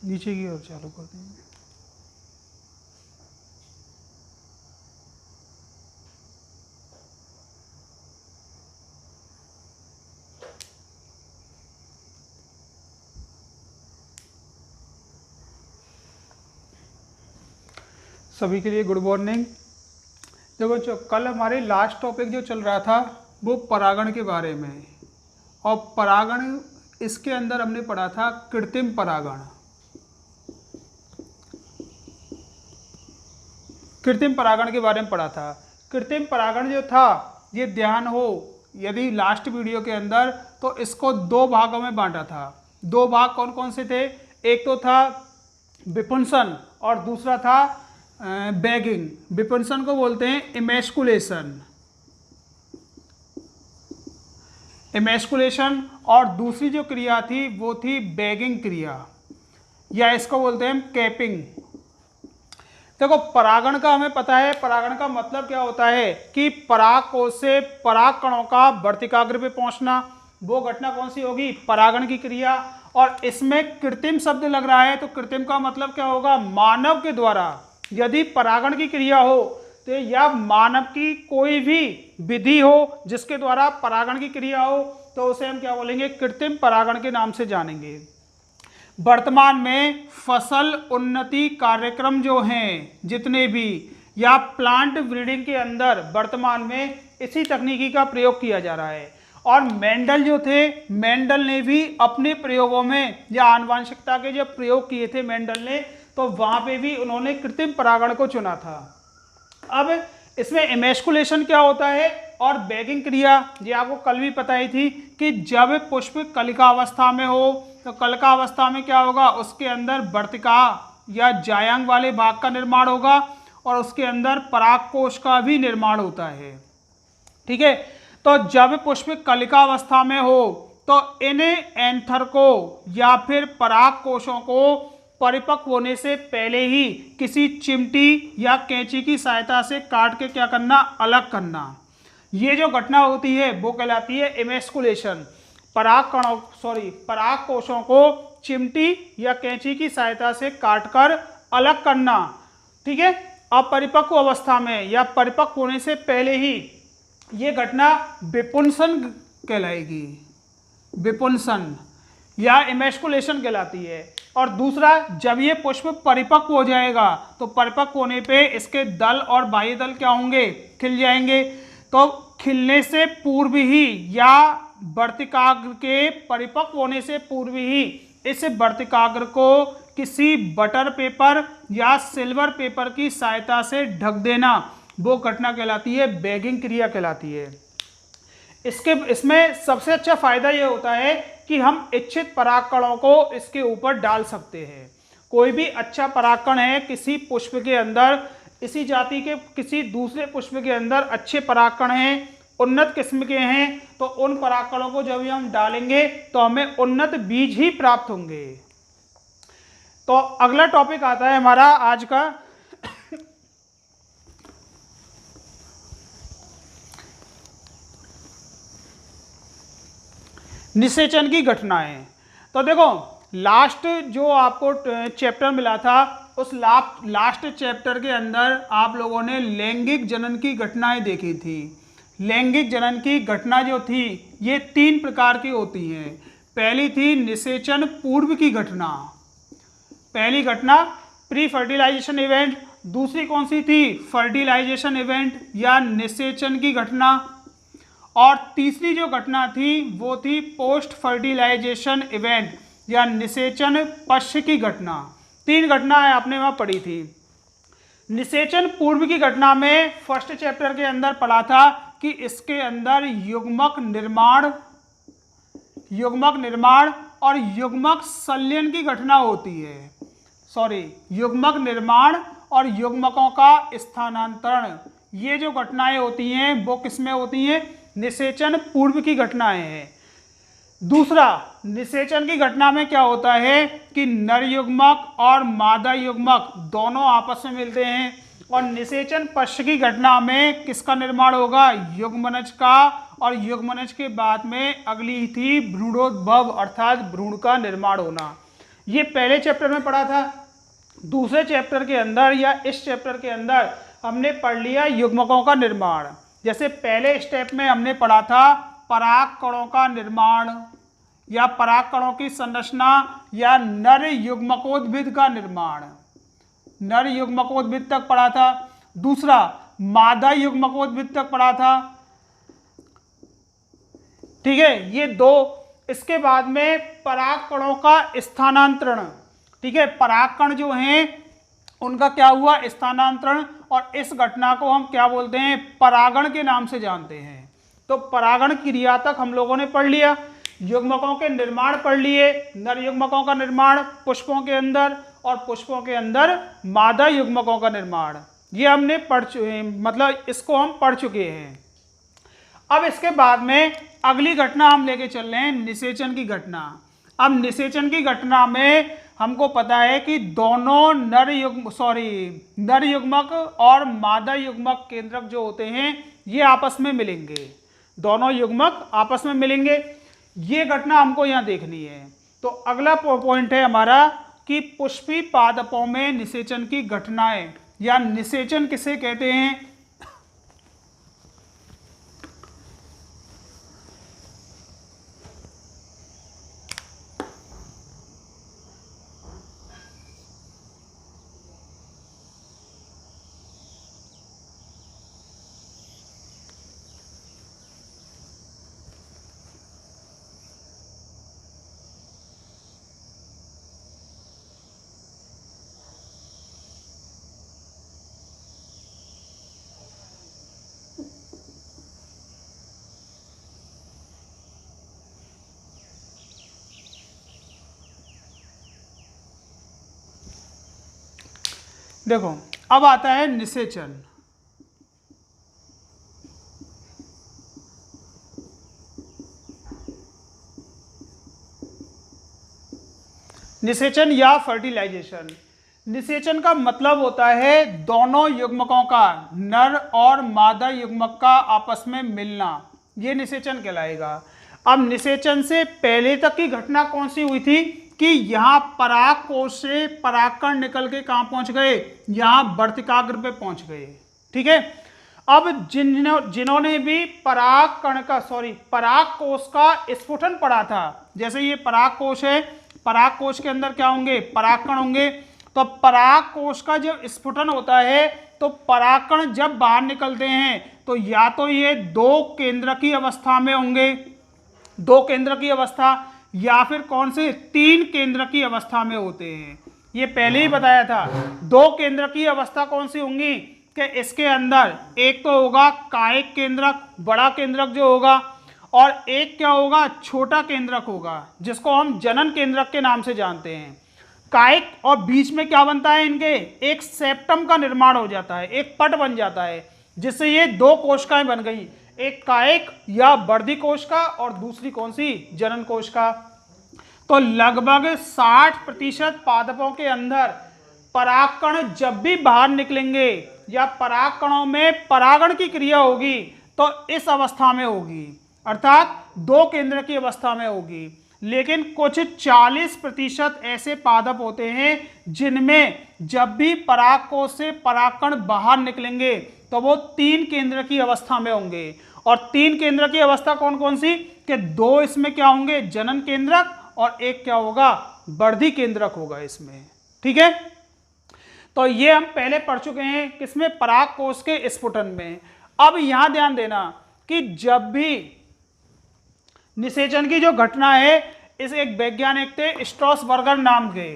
नीचे की ओर चालू कर देंगे। सभी के लिए गुड मॉर्निंग। देखो, जो कल हमारे लास्ट टॉपिक जो चल रहा था वो परागण के बारे में, और परागण इसके अंदर हमने पढ़ा था कृत्रिम परागण। कृत्रिम परागण के बारे में पढ़ा था। कृत्रिम परागण जो था, ये ध्यान हो यदि लास्ट वीडियो के अंदर, तो इसको दो भागों में बांटा था। दो भाग कौन कौन से थे? एक तो था विपुंसन और दूसरा था बैगिंग। विपुंसन को बोलते हैं इमेस्कुलेशन, इमेस्कुलेशन, और दूसरी जो क्रिया थी वो थी बैगिंग क्रिया, या इसको बोलते हैं कैपिंग। देखो, परागण का हमें पता है, परागण का मतलब क्या होता है कि पराग कोश से पराग कणों का वर्तिकाग्र पे पहुंचना। वो घटना कौन सी होगी? परागण की क्रिया। और इसमें कृत्रिम शब्द लग रहा है, तो कृत्रिम का मतलब क्या होगा? मानव के द्वारा यदि परागण की क्रिया हो, तो या मानव की कोई भी विधि हो जिसके द्वारा परागण की क्रिया हो, तो उसे हम क्या बोलेंगे? कृत्रिम परागण के नाम से जानेंगे। वर्तमान में फसल उन्नति कार्यक्रम जो हैं जितने भी, या प्लांट ब्रीडिंग के अंदर वर्तमान में इसी तकनीकी का प्रयोग किया जा रहा है। और मेंडल जो थे, मेंडल ने भी अपने प्रयोगों में, या आनुवंशिकता के जब प्रयोग किए थे मेंडल ने, तो वहां पे भी उन्होंने कृत्रिम परागण को चुना था। अब इसमें इमेस्कुलेशन क्या होता है और बैगिंग क्रिया, ये आपको कल भी पता ही थी कि जब पुष्प कलिका अवस्था में हो, तो कलिका अवस्था में क्या होगा? उसके अंदर वर्तिका या जायांग वाले भाग का निर्माण होगा, और उसके अंदर परागकोश का भी निर्माण होता है। ठीक है, तो जब पुष्प कलिका अवस्था में हो, तो इन एंथर को या फिर पराग कोशों को परिपक्व होने से पहले ही किसी चिमटी या कैंची की सहायता से काट के क्या करना? अलग करना। ये जो घटना होती है वो कहलाती है इमेस्कुलेशन। पराग कोशों को चिमटी या कैंची की सहायता से काटकर अलग करना। ठीक है, अपरिपक्व अवस्था में या परिपक्व होने से पहले ही ये घटना विपुंसन कहलाएगी, विपुंसन या इमेस्कुलेशन कहलाती है। और दूसरा, जब ये पुष्प परिपक्व हो जाएगा, तो परिपक्व होने पे इसके दल और बाह्य दल क्या होंगे? खिल जाएंगे। तो खिलने से पूर्व ही या वर्तिकाग्र के परिपक्व होने से पूर्व ही इस वर्तिकाग्र को किसी बटर पेपर या सिल्वर पेपर की सहायता से ढक देना, वो घटना कहलाती है बैगिंग क्रिया कहलाती है। इसमें सबसे अच्छा फायदा ये होता है कि हम इच्छित परागकणों को इसके ऊपर डाल सकते हैं। कोई भी अच्छा परागकण है किसी पुष्प के अंदर, इसी जाति के किसी दूसरे पुष्प के अंदर अच्छे परागकण हैं, उन्नत किस्म के हैं, तो उन परागकणों को जब हम डालेंगे तो हमें उन्नत बीज ही प्राप्त होंगे। तो अगला टॉपिक आता है हमारा आज का निषेचन की घटनाएं। तो देखो, लास्ट जो आपको चैप्टर मिला था, उस लास्ट चैप्टर के अंदर आप लोगों ने लैंगिक जनन की घटनाएं देखी थी। लैंगिक जनन की घटना जो थी ये 3 प्रकार की होती हैं। पहली थी निषेचन पूर्व की घटना, पहली घटना प्री फर्टिलाइजेशन इवेंट। दूसरी कौन सी थी? फर्टिलाइजेशन इवेंट या निषेचन की घटना। और तीसरी जो घटना थी वो थी पोस्ट फर्टिलाइजेशन इवेंट या निषेचन पश्च की घटना। 3 घटनाएं आपने वहां पढ़ी थी। निषेचन पूर्व की घटना में फर्स्ट चैप्टर के अंदर पढ़ा था कि इसके अंदर युग्मक निर्माण और युग्मक संलयन की घटना होती है। युग्मक निर्माण और युग्मकों का स्थानांतरण, ये जो घटनाएं होती हैं वो किसमें होती हैं? निषेचन पूर्व की घटनाएं हैं। दूसरा, निषेचन की घटना में क्या होता है कि नर युग्मक और मादा युग्मक दोनों आपस में मिलते हैं, और निषेचन पश्च की घटना में किसका निर्माण होगा? युग्मनज का, और युग्मनज के बाद में अगली थी भ्रूणोद्भव अर्थात भ्रूण का निर्माण होना। ये पहले चैप्टर में पढ़ा था। दूसरे चैप्टर के अंदर या इस चैप्टर के अंदर हमने पढ़ लिया युग्मकों का निर्माण। जैसे पहले स्टेप में हमने पढ़ा था पराग कणों का निर्माण या पराग कणों की संरचना या नर युग्मकोद्भिद का निर्माण, नर युग्मकोद्भिद तक पढ़ा था। दूसरा मादा युग्मकोद्भिद तक पढ़ा था, ठीक है, ये दो। इसके बाद में पराग कणों का स्थानांतरण, ठीक है, पराग कण जो हैं उनका क्या हुआ, स्थानांतरण, और इस घटना को हम क्या बोलते हैं, परागण के नाम से जानते हैं। तो परागण क्रिया तक हम लोगों ने पढ़ लिया, युग्मकों के निर्माण पढ़ लिए, नर युग्मकों का निर्माण पुष्पों के अंदर और पुष्पों के अंदर मादा युग्मकों का निर्माण, ये हमने मतलब इसको हम पढ़ चुके हैं। अब इसके बाद में अगली घटना हम लेके चल रहे हैं निषेचन की घटना। अब निषेचन की घटना में हमको पता है कि दोनों नर युग्मक और मादा युग्मक केंद्रक जो होते हैं ये आपस में मिलेंगे, दोनों युग्मक आपस में मिलेंगे। ये घटना हमको यहाँ देखनी है। तो अगला पॉइंट है हमारा कि पुष्पी पादपों में निषेचन की घटनाएं या निषेचन किसे कहते हैं। देखो अब आता है निषेचन। निषेचन या फर्टिलाइजेशन। निषेचन का मतलब होता है दोनों युग्मकों का, नर और मादा युग्मक का आपस में मिलना, ये निषेचन कहलाएगा। अब निषेचन से पहले तक की घटना कौन सी हुई थी कि यहाँ पराग कोश से परागकण निकल के कहाँ पहुँच गए, यहाँ वर्तिकाग्र पे पहुँच गए, ठीक है। अब जिन्होंने भी पराग कोश का स्फुटन पढ़ा था, जैसे ये पराग कोश है, पराग कोश के अंदर क्या होंगे, परागकण होंगे। तो पराग कोश का जब स्फुटन होता है तो परागकण जब बाहर निकलते हैं तो या तो ये दो केंद्रकीय अवस्था में होंगे, दो केंद्रकीय अवस्था, या फिर कौन से, तीन केंद्रकीय अवस्था में होते हैं। ये पहले ही बताया था। दो केंद्रकीय अवस्था कौन सी होंगी कि इसके अंदर एक तो होगा कायिक केंद्रक, बड़ा केंद्रक जो होगा, और एक क्या होगा, छोटा केंद्रक होगा, जिसको हम जनन केंद्रक के नाम से जानते हैं। कायिक और बीच में क्या बनता है इनके, एक सेप्टम का निर्माण हो जाता है, एक पट बन जाता है, जिससे ये दो कोशिकाएं बन गई, एक कायिक या वर्धी कोश का और दूसरी कौन सी, जनन कोश का। तो लगभग 60% पादपों के अंदर परागकण जब भी बाहर निकलेंगे या परागकणों में परागण की क्रिया होगी तो इस अवस्था में होगी, अर्थात दो केंद्र की अवस्था में होगी। लेकिन कुछ 40% ऐसे पादप होते हैं जिनमें जब भी परागकोश से परागकण बाहर निकलेंगे तो वो तीन केंद्र की अवस्था में होंगे। और तीन केंद्र की अवस्था कौन कौन सी, कि दो इसमें क्या होंगे, जनन केंद्रक, और एक क्या होगा, वर्धी केंद्रक होगा इसमें, ठीक है। तो ये हम पहले पढ़ चुके हैं किसमें, परागकोश के स्फुटन में। अब यहां ध्यान देना कि जब भी निषेचन की जो घटना है, इस एक वैज्ञानिक थे स्ट्रॉसबर्गर नाम के,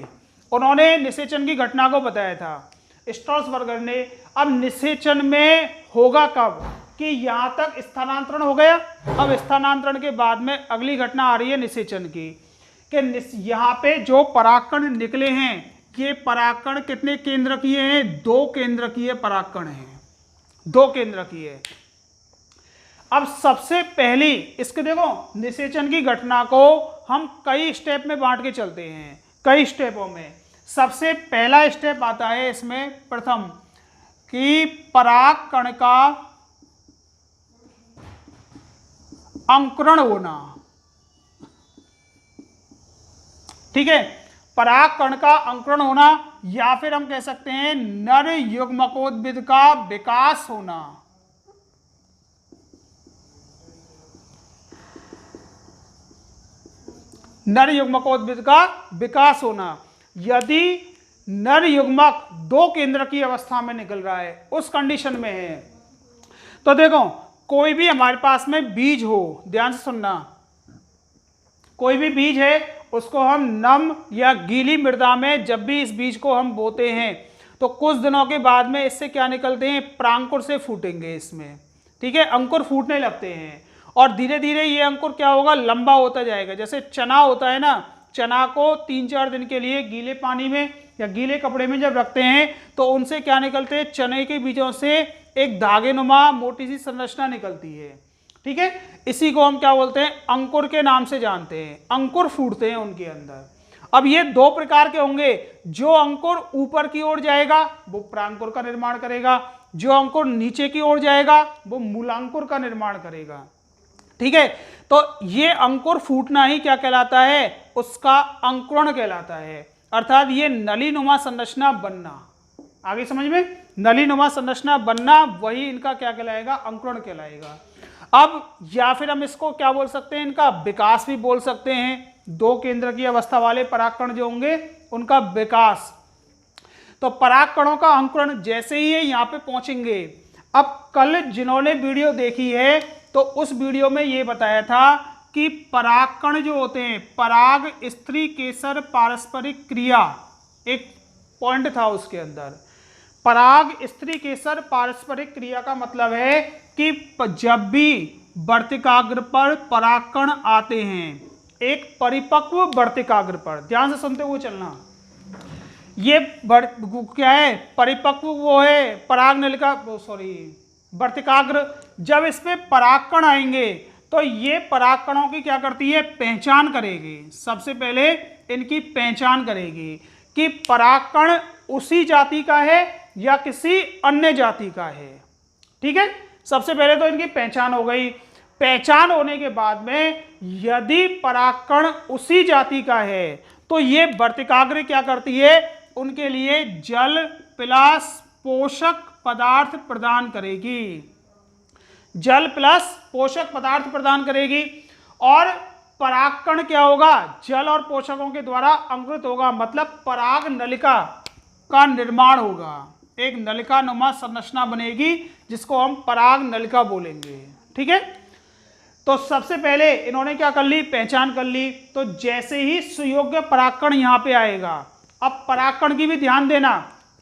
उन्होंने निषेचन की घटना को बताया था, स्ट्रॉसबर्गर ने। अब निषेचन में होगा कब कि यहां तक स्थानांतरण हो गया। अब स्थानांतरण के बाद में अगली घटना आ रही है निषेचन की, कि यहाँ पे जो परागकण निकले हैं ये परागकण कितने केंद्रकीय हैं, दो केंद्रकीय परागकण हैं, दो केंद्रकीय। अब सबसे पहली इसके देखो निषेचन की घटना को हम कई स्टेप में बांट के चलते हैं, कई स्टेपों में। सबसे पहला स्टेप आता है इसमें प्रथम कि परागकण का अंकुरण होना, ठीक है। पराग कण का अंकुरण होना, या फिर हम कह सकते हैं नर युग्मकोद्भिद का विकास होना। नर युग्मकोद्भिद का विकास होना। यदि नर युग्मक दो केंद्र की अवस्था में निकल रहा है, उस कंडीशन में है, तो देखो कोई भी हमारे पास में बीज हो, ध्यान से सुनना, कोई भी बीज है उसको हम नम या गीली मृदा में जब भी इस बीज को हम बोते हैं तो कुछ दिनों के बाद में इससे क्या निकलते हैं, प्रांकुर से फूटेंगे इसमें, ठीक है, अंकुर फूटने लगते हैं और धीरे धीरे ये अंकुर क्या होगा, लंबा होता जाएगा। जैसे चना होता है ना, चना को 3-4 दिन के लिए गीले पानी में या गीले कपड़े में जब रखते हैं तो उनसे क्या निकलते हैं, चने के बीजों से एक धागे नुमा मोटी सी संरचना निकलती है, ठीक है। इसी को हम क्या बोलते हैं, अंकुर के नाम से जानते हैं। अंकुर फूटते हैं उनके अंदर। अब ये दो प्रकार के होंगे, जो अंकुर ऊपर की ओर जाएगा वो प्रांकुर का निर्माण करेगा, जो अंकुर नीचे की ओर जाएगा वो मूलांकुर का निर्माण करेगा, ठीक है। तो ये अंकुर फूटना ही क्या कहलाता है, उसका अंकुरण कहलाता है, अर्थात ये नलीनुमा संरचना बनना। आगे समझ में, नलीनुमा संरचना बनना वही इनका क्या कहलाएगा, अंकुरण कहलाएगा। अब या फिर हम इसको क्या बोल सकते हैं, इनका विकास भी बोल सकते हैं। दो केंद्र की अवस्था वाले परागकण जो होंगे उनका विकास। तो परागकणों का अंकुरण जैसे ही ये यहाँ पे पहुंचेंगे, अब कल जिन्होंने वीडियो देखी है तो उस वीडियो में ये बताया था कि परागकण जो होते हैं, पराग स्त्री केसर पारस्परिक क्रिया, एक पॉइंट था उसके अंदर। पराग स्त्री केसर पारस्परिक क्रिया का मतलब है कि जब भी वर्तिकाग्र पर परागकण आते हैं, एक परिपक्व वर्तिकाग्र पर, ध्यान से सुनते हुए चलना, ये क्या है, परिपक्व वो है पराग नलिका, सॉरी वर्तिकाग्र, जब इस पे परागकण आएंगे तो ये परागकणों की क्या करती है, पहचान करेगी। सबसे पहले इनकी पहचान करेगी कि परागकण उसी जाति का है या किसी अन्य जाति का है, ठीक है। सबसे पहले तो इनकी पहचान हो गई। पहचान होने के बाद में यदि परागकण उसी जाति का है तो ये वर्तिकाग्र क्या करती है, उनके लिए जल प्लस पोषक पदार्थ प्रदान करेगी, जल प्लस पोषक पदार्थ प्रदान करेगी। और परागकण क्या होगा, जल और पोषकों के द्वारा अंकुरित होगा, मतलब पराग नलिका का निर्माण होगा, एक नलिका नुमा संरचना बनेगी जिसको हम पराग नलिका बोलेंगे, ठीक है। तो सबसे पहले इन्होंने क्या कर ली, पहचान कर ली। तो जैसे ही सुयोग्य परागकण यहाँ पे आएगा, अब परागकण की भी ध्यान देना,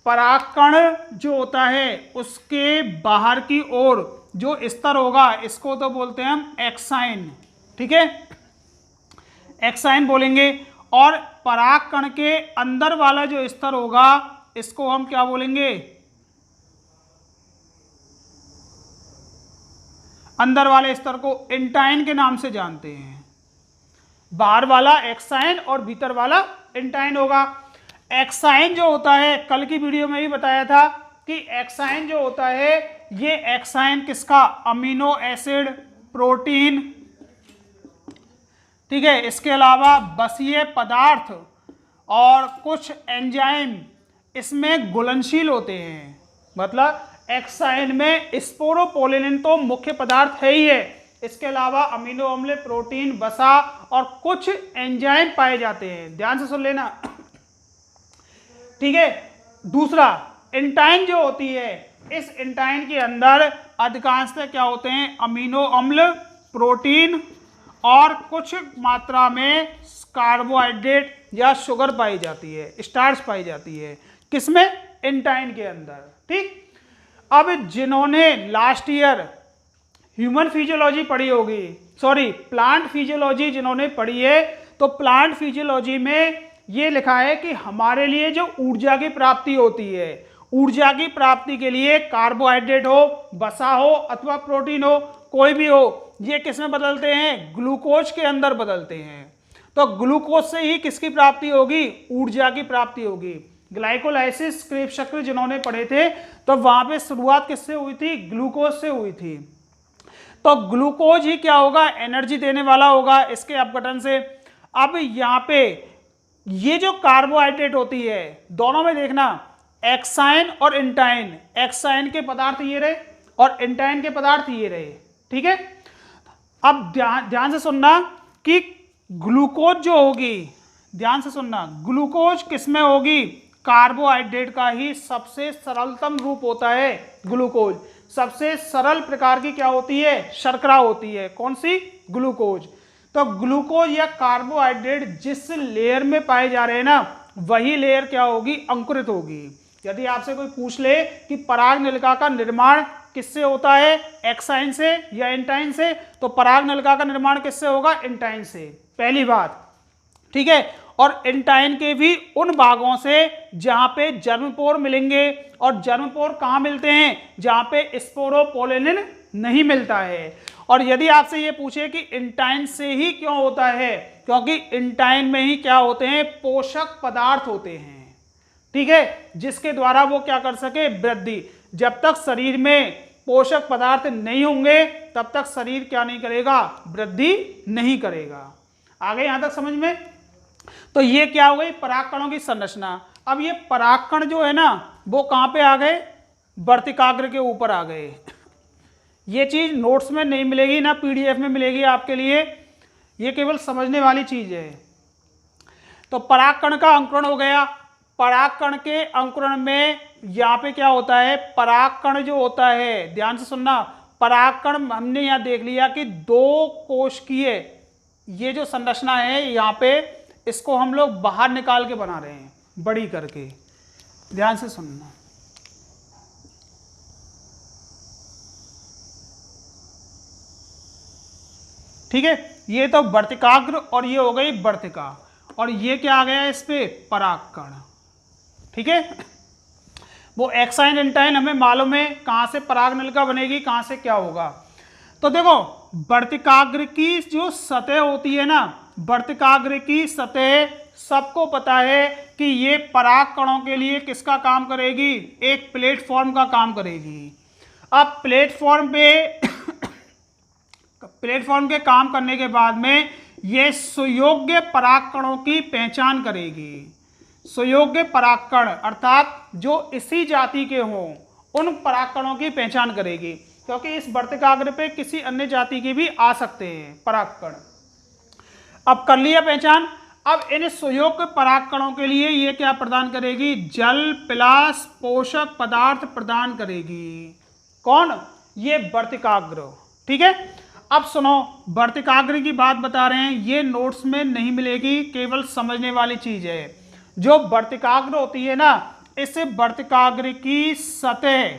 परागकण जो होता है उसके बाहर की ओर जो स्तर होगा इसको तो बोलते हैं हम एक्साइन, ठीक है, एक्साइन बोलेंगे। और परागकण के अंदर वाला जो स्तर होगा इसको हम क्या बोलेंगे, अंदर वाले स्तर को इंटाइन के नाम से जानते हैं। बाहर वाला एक्साइन और भीतर वाला इंटाइन होगा। एक्साइन जो होता है, कल की वीडियो में भी बताया था कि एक्साइन जो होता है, ये एक्साइन किसका, अमीनो एसिड, प्रोटीन, ठीक है, इसके अलावा बसीय पदार्थ और कुछ एंजाइम इसमें घुलनशील होते हैं। मतलब एक्साइन में स्पोरोपोलिन तो मुख्य पदार्थ है ही है, इसके अलावा अमीनो अम्ल, प्रोटीन, वसा और कुछ एंजाइम पाए जाते हैं। ध्यान से सुन लेना, ठीक है। दूसरा इंटाइन जो होती है, इस इंटाइन के अंदर अधिकांशतः क्या होते हैं, अमीनो अम्ल, प्रोटीन और कुछ मात्रा में कार्बोहाइड्रेट या शुगर पाई जाती है, स्टार्च पाई जाती है, किसमें, इंटाइन के अंदर, ठीक। अब जिन्होंने लास्ट ईयर ह्यूमन फिजियोलॉजी पढ़ी होगी, सॉरी प्लांट फिजियोलॉजी जिन्होंने पढ़ी है, तो प्लांट फिजियोलॉजी में ये लिखा है कि हमारे लिए जो ऊर्जा की प्राप्ति होती है, ऊर्जा की प्राप्ति के लिए कार्बोहाइड्रेट हो, वसा हो अथवा प्रोटीन हो, कोई भी हो, ये किस में बदलते हैं, ग्लूकोज के अंदर बदलते हैं। तो ग्लूकोज से ही किसकी प्राप्ति होगी, ऊर्जा की प्राप्ति होगी। ग्लाइकोलाइसिस क्रेब्स चक्र जिन्होंने पढ़े थे तो वहां पे शुरुआत किससे हुई थी, ग्लूकोज से हुई थी। तो ग्लूकोज ही क्या होगा, एनर्जी देने वाला होगा इसके अपघटन से। अब यहाँ पे ये जो कार्बोहाइड्रेट होती है दोनों में देखना एक्साइन और इंटाइन, एक्साइन के पदार्थ ये रहे और इंटाइन के पदार्थ ये रहे, ठीक है। अब ध्यान से सुनना कि ग्लूकोज जो होगी, ध्यान से सुनना, ग्लूकोज किसमें होगी, कार्बोहाइड्रेट का ही सबसे सरलतम रूप होता है ग्लूकोज। सबसे सरल प्रकार की क्या होती है, शर्करा होती है, कौन सी, ग्लूकोज। तो ग्लूकोज या कार्बोहाइड्रेट जिस लेयर में पाए जा रहे हैं ना, वही लेयर क्या होगी, अंकुरित होगी। यदि आपसे कोई पूछ ले कि पराग नलिका का निर्माण किससे होता है, एक्साइन से या इंटाइन से, तो पराग नलिका का निर्माण किससे होगा, इंटाइन से, पहली बात, ठीक है। और इंटाइन के भी उन भागों से जहां पे जर्मपोर मिलेंगे, और जर्मपोर कहाँ मिलते हैं, जहां पे स्पोरोपोलिन नहीं मिलता है। और यदि आपसे ये पूछे कि इंटाइन से ही क्यों होता है, क्योंकि इंटाइन में ही क्या होते हैं, पोषक पदार्थ होते हैं, ठीक है, जिसके द्वारा वो क्या कर सके, वृद्धि। जब तक शरीर में पोषक पदार्थ नहीं होंगे तब तक शरीर क्या नहीं करेगा, वृद्धि नहीं करेगा। आगे यहां तक समझ में। तो ये क्या हो गई, परागकणों की संरचना। अब ये परागकण जो है ना, वो कहां पे आ गए, वर्तिकाग्र के ऊपर आ गए। ये चीज नोट्स में नहीं मिलेगी ना पीडीएफ में मिलेगी आपके लिए, ये केवल समझने वाली चीज है। तो परागकण का अंकुरण हो गया। परागकण के अंकुरण में यहाँ पे क्या होता है, परागकण जो होता है, ध्यान से सुनना, परागकण हमने यहाँ देख लिया कि दो कोशिकीय ये जो संरचना है यहाँ पे, इसको हम लोग बाहर निकाल के बना रहे हैं बड़ी करके, ध्यान से सुनना। ठीक है, ये तो वर्तिकाग्र और ये हो गई वर्तिका, और ये क्या आ गया इस पे, परागकण, ठीक है। वो एक्साइन इंटाइन हमें मालूम है कहाँ से पराग नलिका बनेगी, कहाँ से क्या होगा। तो देखो वर्तिकाग्र की जो सतह होती है ना, वर्तिकाग्र की सतह सबको पता है कि ये पराग कणों के लिए किसका काम करेगी, एक प्लेटफॉर्म का काम करेगी। अब प्लेटफॉर्म के काम करने के बाद में ये सुयोग्य पराग कणों की पहचान करेगी। सुयोग्य परागकण अर्थात जो इसी जाति के हों उन परागकणों की पहचान करेगी, क्योंकि इस वर्तिकाग्र पे किसी अन्य जाति के भी आ सकते हैं परागकण। अब कर लिया पहचान। अब इन सुयोग्य परागकणों के लिए ये क्या प्रदान करेगी, जल प्लस पोषक पदार्थ प्रदान करेगी। कौन, ये वर्तिकाग्र, ठीक है। अब सुनो, वर्तिकाग्र की बात बता रहे हैं, ये नोट्स में नहीं मिलेगी, केवल समझने वाली चीज है। जो वर्तिकाग्र होती है ना, इस वर्तिकाग्र की सतह,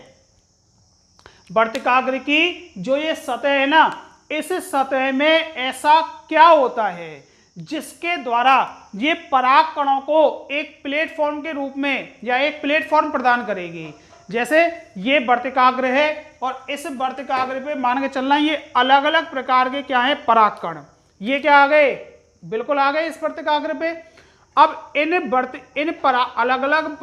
वर्तिकाग्र की जो ये सतह है ना, इस सतह में ऐसा क्या होता है जिसके द्वारा ये पराग कणों को एक प्लेटफॉर्म के रूप में या एक प्लेटफॉर्म प्रदान करेगी। जैसे ये वर्तिकाग्र है और इस वर्तिकाग्र पे मान के चलना ये अलग अलग प्रकार के क्या है, परागकण। ये क्या आ गए, बिल्कुल आ गए इस वर्तिकाग्र पे। अब इन अलग अलग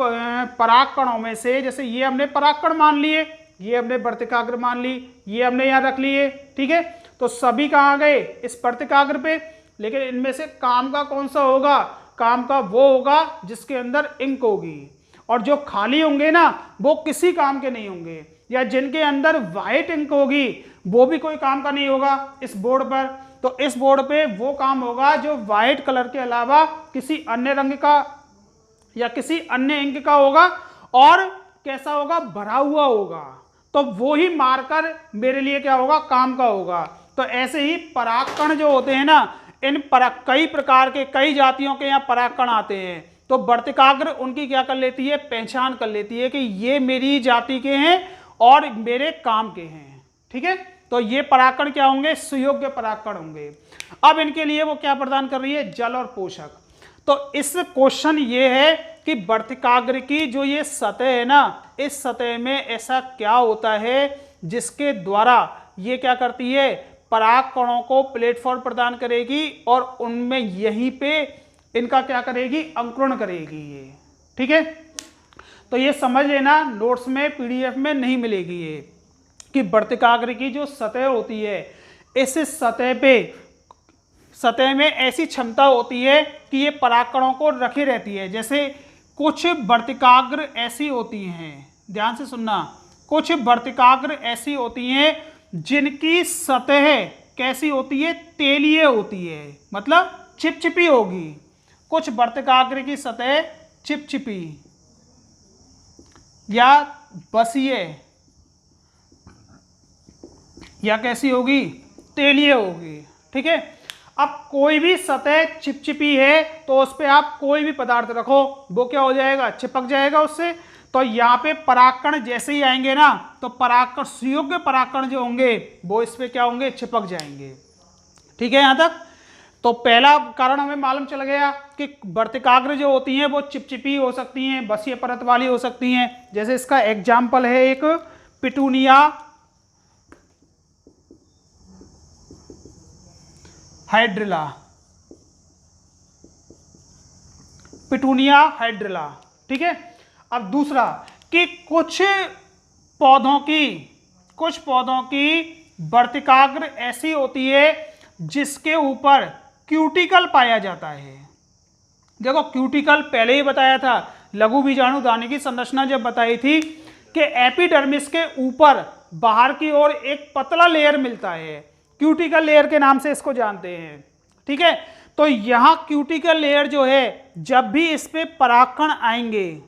परागकणों में से, जैसे ये हमने परागकण मान लिए, ये हमने वर्तिकाग्र मान ली, ये हमने यहाँ रख लिए, ठीक है। तो सभी कहाँ गए, इस वर्तिकाग्र पे। लेकिन इनमें से काम का कौन सा होगा, काम का वो होगा जिसके अंदर इंक होगी, और जो खाली होंगे ना वो किसी काम के नहीं होंगे, या जिनके अंदर वाइट इंक होगी वो भी कोई काम का नहीं होगा इस बोर्ड पर। तो इस बोर्ड पे वो काम होगा जो वाइट कलर के अलावा किसी अन्य रंग का या किसी अन्य इंक का होगा, और कैसा होगा, भरा हुआ होगा। तो वो ही मार्कर मेरे लिए क्या होगा, काम का होगा। तो ऐसे ही परागकण जो होते हैं ना, इन कई प्रकार के, कई जातियों के यहाँ परागकण आते हैं। तो वर्तिकाग्र उनकी क्या कर लेती है, पहचान कर लेती है कि ये मेरी जाति के हैं और मेरे काम के हैं, ठीक है। तो ये परागकण क्या होंगे, सुयोग्य परागकण होंगे। अब इनके लिए वो क्या प्रदान कर रही है, जल और पोषक। तो इस क्वेश्चन ये है कि वर्तिकाग्र की जो ये सतह है ना, इस सतह में ऐसा क्या होता है जिसके द्वारा ये क्या करती है, पराग कणों को प्लेटफॉर्म प्रदान करेगी और उनमें यहीं पे इनका क्या करेगी, अंकुरण करेगी ये, ठीक है। तो ये समझ लेना, नोट्स में पीडीएफ में नहीं मिलेगी ये, कि वर्तिकाग्र की जो सतह होती है, इस सतह पे सतह में ऐसी क्षमता होती है कि ये परागकणों को रखे रहती है। जैसे कुछ वर्तिकाग्र ऐसी होती हैं, ध्यान से सुनना, कुछ वर्तिकाग्र ऐसी होती हैं जिनकी सतह कैसी होती है, तेलीय होती है, मतलब चिपचिपी होगी। कुछ वर्तिकाग्र की सतह चिपचिपी या बसीय या कैसी होगी, तेलीय होगी। ठीक है, अब कोई भी सतह चिपचिपी है तो उस पर आप कोई भी पदार्थ रखो वो क्या हो जाएगा, चिपक जाएगा उससे। तो यहाँ पे परागकण जैसे ही आएंगे ना तो परागकण, सुयोग्य परागकण जो होंगे वो इस पे क्या होंगे, चिपक जाएंगे। ठीक है, यहाँ तक तो पहला कारण हमें मालूम चल गया कि वर्तिकाग्र जो होती हैं वो चिपचिपी हो सकती हैं, बसीय परत वाली हो सकती हैं। जैसे इसका एग्जाम्पल है एक पिटूनिया हाइड्रिला, पिटूनिया हाइड्रिला। ठीक है, अब दूसरा कि कुछ पौधों की वर्तिकाग्र ऐसी होती है जिसके ऊपर क्यूटिकल पाया जाता है। देखो क्यूटिकल पहले ही बताया था, लघु बीजाणु दाने की संरचना जब बताई थी कि एपिडर्मिस के ऊपर बाहर की ओर एक पतला लेयर मिलता है, क्यूटिकल लेयर के नाम से इसको जानते हैं। ठीक है, तो यहां क्यूटिकल लेयर जो है, जब भी इस पे परागकण आएंगे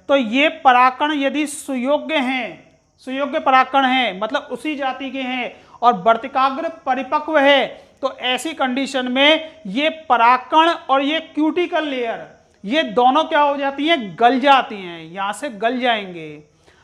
तो ये परागकण यदि सुयोग्य परागकण हैं, मतलब उसी जाति के हैं और वर्तिकाग्र परिपक्व है, तो ऐसी कंडीशन में ये परागकण और ये क्यूटिकल लेयर, ये दोनों क्या हो जाती हैं, गल जाती हैं, यहां से गल जाएंगे।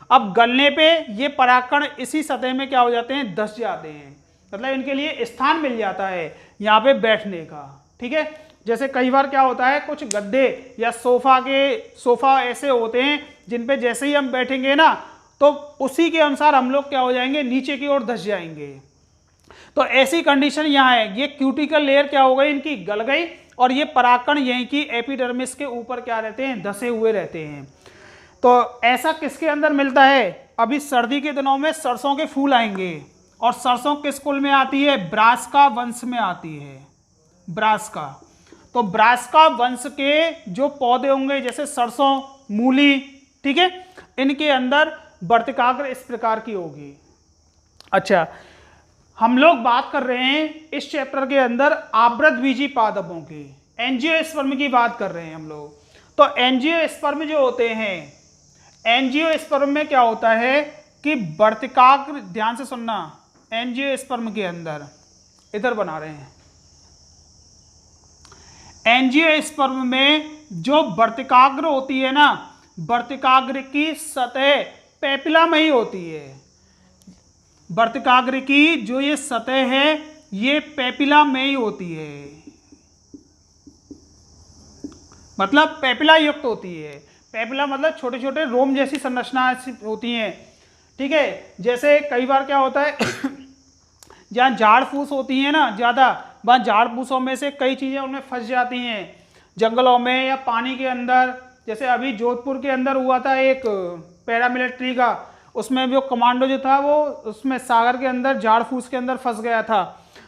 अब गलने पे ये परागकण इसी सतह में क्या हो जाते हैं, धंस जाते हैं, मतलब इनके लिए स्थान मिल जाता है यहाँ पे बैठने का। ठीक है, जैसे कई बार क्या होता है, कुछ गद्दे या सोफा ऐसे होते हैं जिन पे जैसे ही हम बैठेंगे ना तो उसी के अनुसार हम लोग क्या हो जाएंगे, नीचे की ओर धंस जाएंगे। तो ऐसी कंडीशन यहाँ है, ये क्यूटिकल लेयर क्या हो गई, इनकी गल गई और ये परागकण यहीं की एपिडर्मिस के ऊपर क्या रहते हैं, धंसे हुए रहते हैं। तो ऐसा किसके अंदर मिलता है, अभी सर्दी के दिनों में सरसों के फूल आएंगे और सरसों किस कुल में आती है, ब्रासिका वंश में आती है, ब्रासिका। तो ब्रासिका वंश के जो पौधे होंगे जैसे सरसों, मूली, ठीक है, इनके अंदर वर्तिकाग्र इस प्रकार की होगी। अच्छा, हम लोग बात कर रहे हैं इस चैप्टर के अंदर आवृतबीजी पादपों की, एंजियोस्पर्म की बात कर रहे हैं हम लोग। तो एंजियोस्पर्म जो होते हैं, एंजियोस्पर्म में क्या होता है कि वर्तिकाग्र, ध्यान से सुनना, एंजियोस्पर्म के अंदर इधर बना रहे हैं, एंजियोस्पर्म में जो वर्तिकाग्र होती है ना, वर्तिकाग्र की सतह पेपिला में ही होती है। वर्तिकाग्र की जो ये सतह है ये पेपिला में ही होती है, मतलब पेपिला युक्त होती है। पेपिला मतलब छोटे छोटे रोम जैसी संरचना होती हैं। ठीक है, जैसे कई बार क्या होता है जहाँ झाड़ फूस होती है ना ज़्यादा, वहाँ झाड़ फूसों में से कई चीज़ें उनमें फंस जाती हैं, जंगलों में या पानी के अंदर। जैसे अभी जोधपुर के अंदर हुआ था एक पैरामिलिट्री का, उसमें वो कमांडो जो था वो उसमें सागर के अंदर झाड़ फूस के अंदर फंस गया था।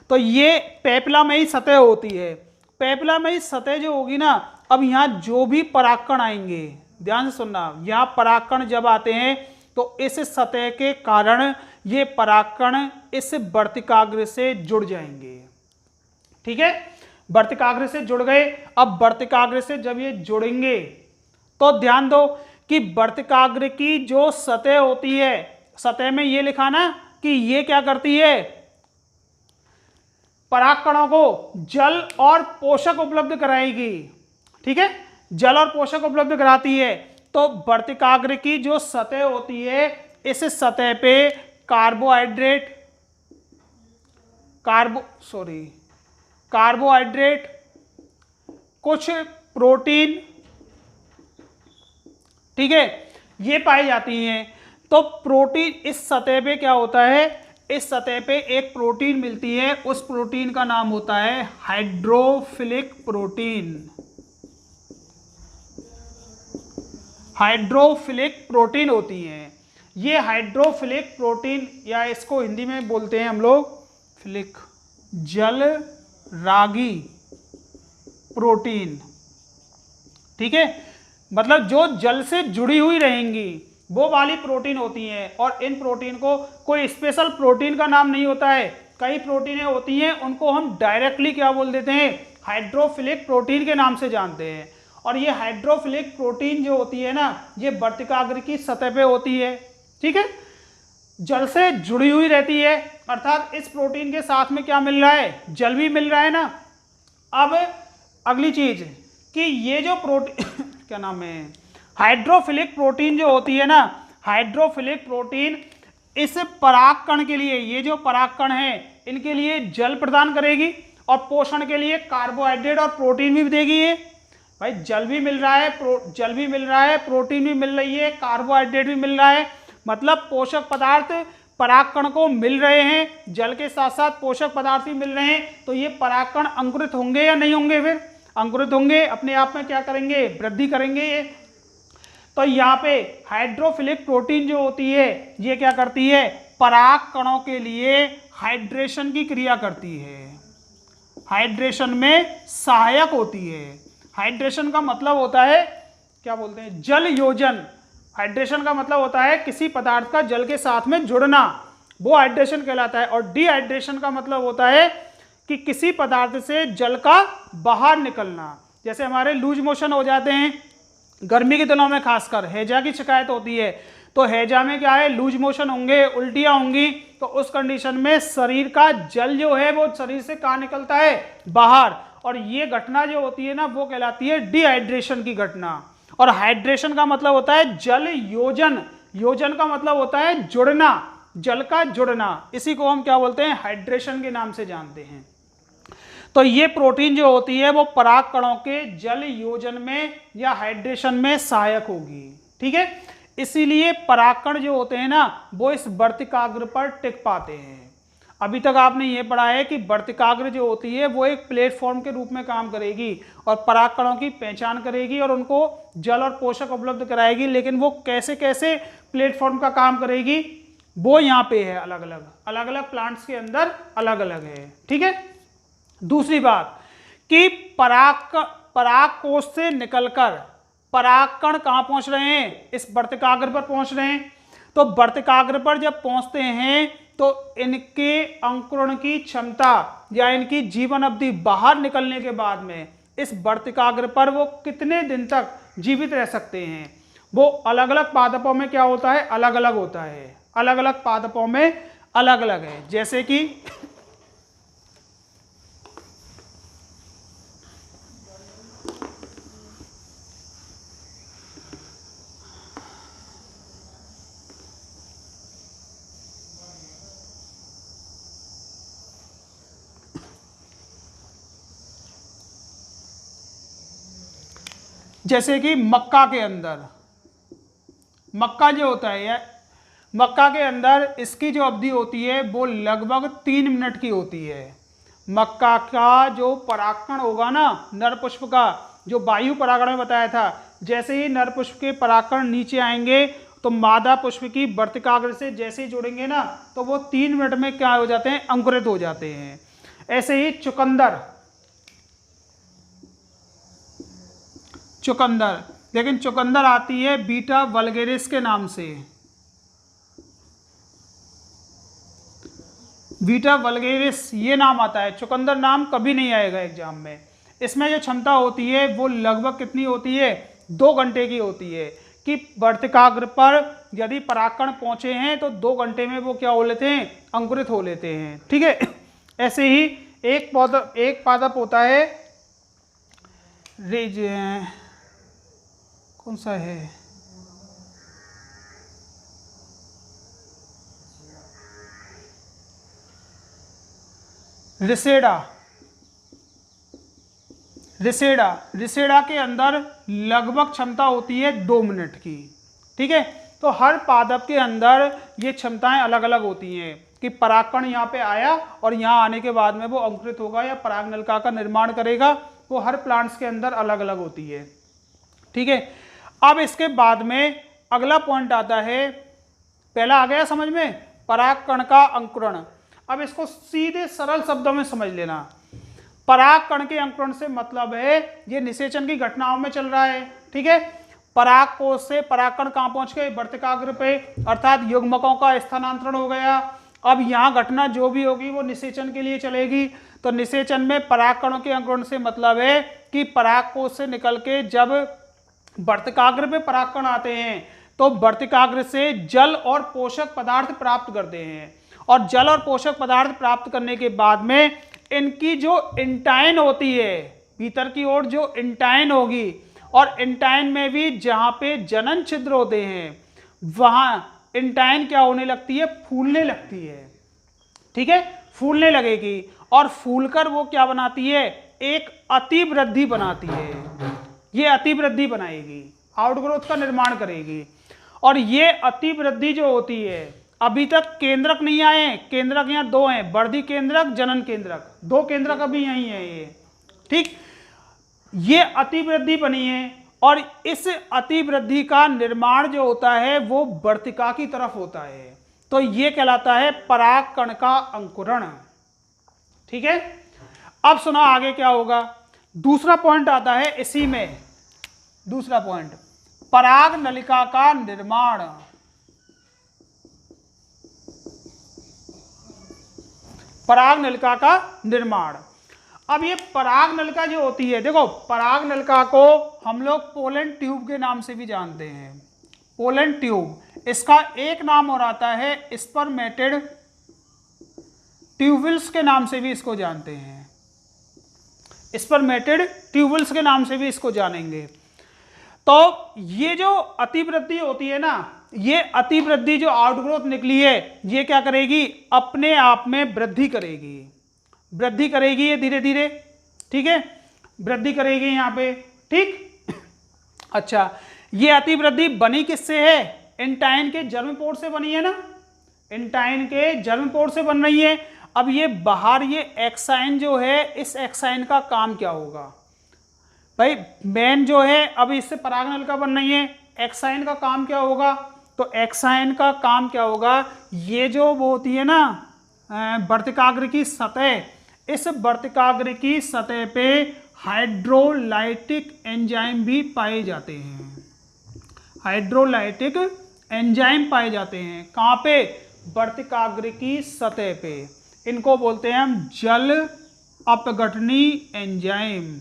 तो ये पेपिला में ही सतह होती है। पेपिला में ही सतह जो होगी ना, अब यहाँ जो भी परागकण आएंगे, ध्यान से सुनना, यहाँ परागकण जब आते हैं तो इस सतह के कारण ये परागकण इस वर्तिकाग्र से जुड़ जाएंगे। ठीक है, वर्तिकाग्र से जुड़ गए। अब वर्तिकाग्र से जब ये जुड़ेंगे तो ध्यान दो कि वर्तिकाग्र की जो सतह होती है, सतह में ये लिखा ना कि ये क्या करती है, परागकणों को जल और पोषक उपलब्ध कराएगी। ठीक है, जल और पोषक उपलब्ध कराती है। तो वर्तिकाग्र की जो सतह होती है, इस सतह पे कार्बोहाइड्रेट, कुछ प्रोटीन, ठीक है, ये पाई जाती हैं। तो प्रोटीन इस सतह पे क्या होता है, इस सतह पे एक प्रोटीन मिलती है, उस प्रोटीन का नाम होता है हाइड्रोफिलिक प्रोटीन। हाइड्रोफिलिक प्रोटीन होती हैं ये हाइड्रोफिलिक प्रोटीन, या इसको हिंदी में बोलते हैं हम लोग फिलिक जल रागी प्रोटीन, ठीक है, मतलब जो जल से जुड़ी हुई रहेंगी वो वाली प्रोटीन होती हैं। और इन प्रोटीन को कोई स्पेशल प्रोटीन का नाम नहीं होता है, कई प्रोटीनें होती हैं, उनको हम डायरेक्टली क्या बोल देते हैं, हाइड्रोफिलिक प्रोटीन के नाम से जानते हैं। और ये हाइड्रोफिलिक प्रोटीन जो होती है ना, ये वर्तिकाग्र की सतह पे होती है, ठीक है, जल से जुड़ी हुई रहती है, अर्थात इस प्रोटीन के साथ में क्या मिल रहा है, जल भी मिल रहा है ना। अब अगली चीज कि ये जो प्रोटीन क्या नाम है, हाइड्रोफिलिक प्रोटीन जो होती है ना, हाइड्रोफिलिक प्रोटीन इस परागकण के लिए, ये जो परागकण है इनके लिए जल प्रदान करेगी और पोषण के लिए कार्बोहाइड्रेट और प्रोटीन भी देगी। ये भाई जल भी मिल रहा है, जल भी मिल रहा है, प्रोटीन भी मिल रही है, कार्बोहाइड्रेट भी मिल रहा है, मतलब पोषक पदार्थ परागकण को मिल रहे हैं, जल के साथ साथ पोषक पदार्थ भी मिल रहे हैं। तो ये परागकण अंकुरित होंगे या नहीं होंगे, फिर अंकुरित होंगे, अपने आप में क्या करेंगे, वृद्धि करेंगे ये। तो यहाँ पे हाइड्रोफिलिक प्रोटीन जो होती है ये क्या करती है, परागकणों के लिए हाइड्रेशन की क्रिया करती है, हाइड्रेशन में सहायक होती है। हाइड्रेशन का मतलब होता है, क्या बोलते हैं, जल योजन। हाइड्रेशन का मतलब होता है किसी पदार्थ का जल के साथ में जुड़ना, वो हाइड्रेशन कहलाता है। और डिहाइड्रेशन का मतलब होता है कि किसी पदार्थ से जल का बाहर निकलना, जैसे हमारे लूज मोशन हो जाते हैं गर्मी के दिनों में, खासकर हैजा की शिकायत होती है, तो हैजा में क्या है, लूज मोशन होंगे, उल्टियां होंगी, तो उस कंडीशन में शरीर का जल जो है वो शरीर से कहाँ निकलता है, बाहर। और ये घटना जो होती है ना वो कहलाती है डिहाइड्रेशन की घटना। और हाइड्रेशन का मतलब होता है जल योजन, योजन का मतलब होता है जुड़ना, जल का जुड़ना, इसी को हम क्या बोलते हैं, हाइड्रेशन के नाम से जानते हैं। तो ये प्रोटीन जो होती है वो परागकणों के जल योजन में या हाइड्रेशन में सहायक होगी, ठीक है। इसीलिए परागकण जो होते हैं ना वो इस वर्तिकाग्र पर टिक पाते हैं। अभी तक आपने ये पढ़ा है कि वर्तिकाग्र जो होती है वो एक प्लेटफॉर्म के रूप में काम करेगी और परागकणों की पहचान करेगी और उनको जल और पोषक उपलब्ध कराएगी। लेकिन वो कैसे कैसे प्लेटफॉर्म का काम करेगी वो यहाँ पे है, अलग अलग प्लांट्स के अंदर अलग अलग है, ठीक है। दूसरी बात कि पराग कोश से निकलकर परागकण कहाँ पहुंच रहे हैं, इस वर्तिकाग्र पर पहुंच रहे हैं। तो वर्तिकाग्र पर जब पहुंचते हैं तो इनके अंकुरण की क्षमता या इनकी जीवन अवधि बाहर निकलने के बाद में इस वर्तिकाग्र पर वो कितने दिन तक जीवित रह सकते हैं, वो अलग अलग पादपों में क्या होता है, अलग अलग होता है, अलग अलग पादपों में अलग अलग है। जैसे कि मक्का के अंदर, मक्का जो होता है, मक्का के अंदर इसकी जो अवधि होती है वो लगभग 3 मिनट की होती है। मक्का का जो परागकण होगा ना, नर पुष्प का, जो वायु परागण में बताया था, जैसे ही नर पुष्प के परागकण नीचे आएंगे तो मादा पुष्प की वर्तिकाग्र से जैसे ही जुड़ेंगे ना तो वो 3 मिनट में क्या हो जाते हैं, अंकुरित हो जाते हैं। ऐसे ही चुकंदर, लेकिन चुकंदर आती है बीटा वल्गेरिस के नाम से, बीटा वल्गेरिस ये नाम आता है, चुकंदर नाम कभी नहीं आएगा एग्जाम में। इसमें जो क्षमता होती है वो लगभग कितनी होती है, 2 घंटे की होती है, कि वर्तिकाग्र पर यदि परागकण पहुंचे हैं तो 2 घंटे में वो क्या हो लेते हैं, अंकुरित हो लेते हैं, ठीक है। ऐसे ही एक पादप होता है, कौन सा है, रिसेडा के अंदर लगभग क्षमता होती है 2 मिनट की, ठीक है। तो हर पादप के अंदर ये क्षमताएं अलग अलग होती हैं कि परागकण यहाँ पे आया और यहाँ आने के बाद में वो अंकुरित होगा या पराग नलिका का निर्माण करेगा, वो हर प्लांट्स के अंदर अलग अलग होती है, ठीक है। अब इसके बाद में अगला पॉइंट आता है, पहला आ गया समझ में, परागकण का अंकुरण। अब इसको सीधे सरल शब्दों में समझ लेना। पराग कण के अंकुरण से मतलब है ये निषेचन की घटनाओं में चल रहा है, ठीक है। पराग कोश से परागकण कहाँ पहुंच गए, वर्तिकाग्र पे, अर्थात युग्मकों का स्थानांतरण हो गया। अब यहाँ घटना जो भी होगी वो निषेचन के लिए चलेगी। तो निषेचन में परागकणों के अंकुरण से मतलब है कि पराग कोश से निकल के जब वर्तिकाग्र पे परागकण आते हैं तो वर्तिकाग्र से जल और पोषक पदार्थ प्राप्त करते हैं, और जल और पोषक पदार्थ प्राप्त करने के बाद में इनकी जो इंटाइन होती है, भीतर की ओर जो इंटाइन होगी, और इंटाइन में भी जहाँ पे जनन छिद्र होते हैं वहाँ इंटाइन क्या होने लगती है, फूलने लगती है, ठीक है, फूलने लगेगी। और फूलकर वो क्या बनाती है, एक अतिवृद्धि बनाती है। ये अतिवृद्धि बनाएगी, आउटग्रोथ का निर्माण करेगी। और ये अतिवृद्धि जो होती है, अभी तक केंद्रक नहीं आए, केंद्रक यहाँ दो हैं, वर्धी केंद्रक, जनन केंद्रक, दो केंद्रक अभी यही है ये, ठीक। ये अतिवृद्धि बनी है, और इस अतिवृद्धि का निर्माण जो होता है वो वर्तिका की तरफ होता है। तो ये कहलाता है पराग कण का अंकुरण, ठीक है। अब सुना आगे क्या होगा, दूसरा पॉइंट आता है इसी में, दूसरा पॉइंट, पराग नलिका का निर्माण। पराग नलिका का निर्माण। अब ये पराग नलिका जो होती है, देखो पराग नलिका को हम लोग पोलन ट्यूब के नाम से भी जानते हैं, पोलन ट्यूब। इसका एक नाम और आता है स्पर्मेटेड ट्यूबल्स के नाम से भी इसको जानते हैं, स्पर्मेटेड ट्यूबल्स के नाम से भी इसको जानेंगे। तो ये जो अतिवृद्धि होती है ना, ये अतिवृद्धि जो आउटग्रोथ निकली है, ये क्या करेगी, अपने आप में वृद्धि करेगी, वृद्धि करेगी ये धीरे धीरे, ठीक है, वृद्धि करेगी यहाँ पे, ठीक। अच्छा, ये अतिवृद्धि बनी किससे है, इंटाइन के जर्म पोर्ट से बनी है ना, इंटाइन के जर्म पोर्ट से बन रही है। अब ये बाहर ये एक्साइन जो है, इस एक्साइन का काम क्या होगा भाई, मेन जो है अब इससे पराग नलिका बन रही है, एक्साइन का काम क्या होगा, तो एक्साइन का काम क्या होगा, ये जो वो होती है ना वर्तिकाग्र की सतह, इस वर्तिकाग्र की सतह पे हाइड्रोलाइटिक एंजाइम भी पाए जाते हैं, हाइड्रोलाइटिक एंजाइम पाए जाते हैं, कहाँ पे, वर्तिकाग्र की सतह पे। इनको बोलते हैं हम जल अपघटनी एंजाइम,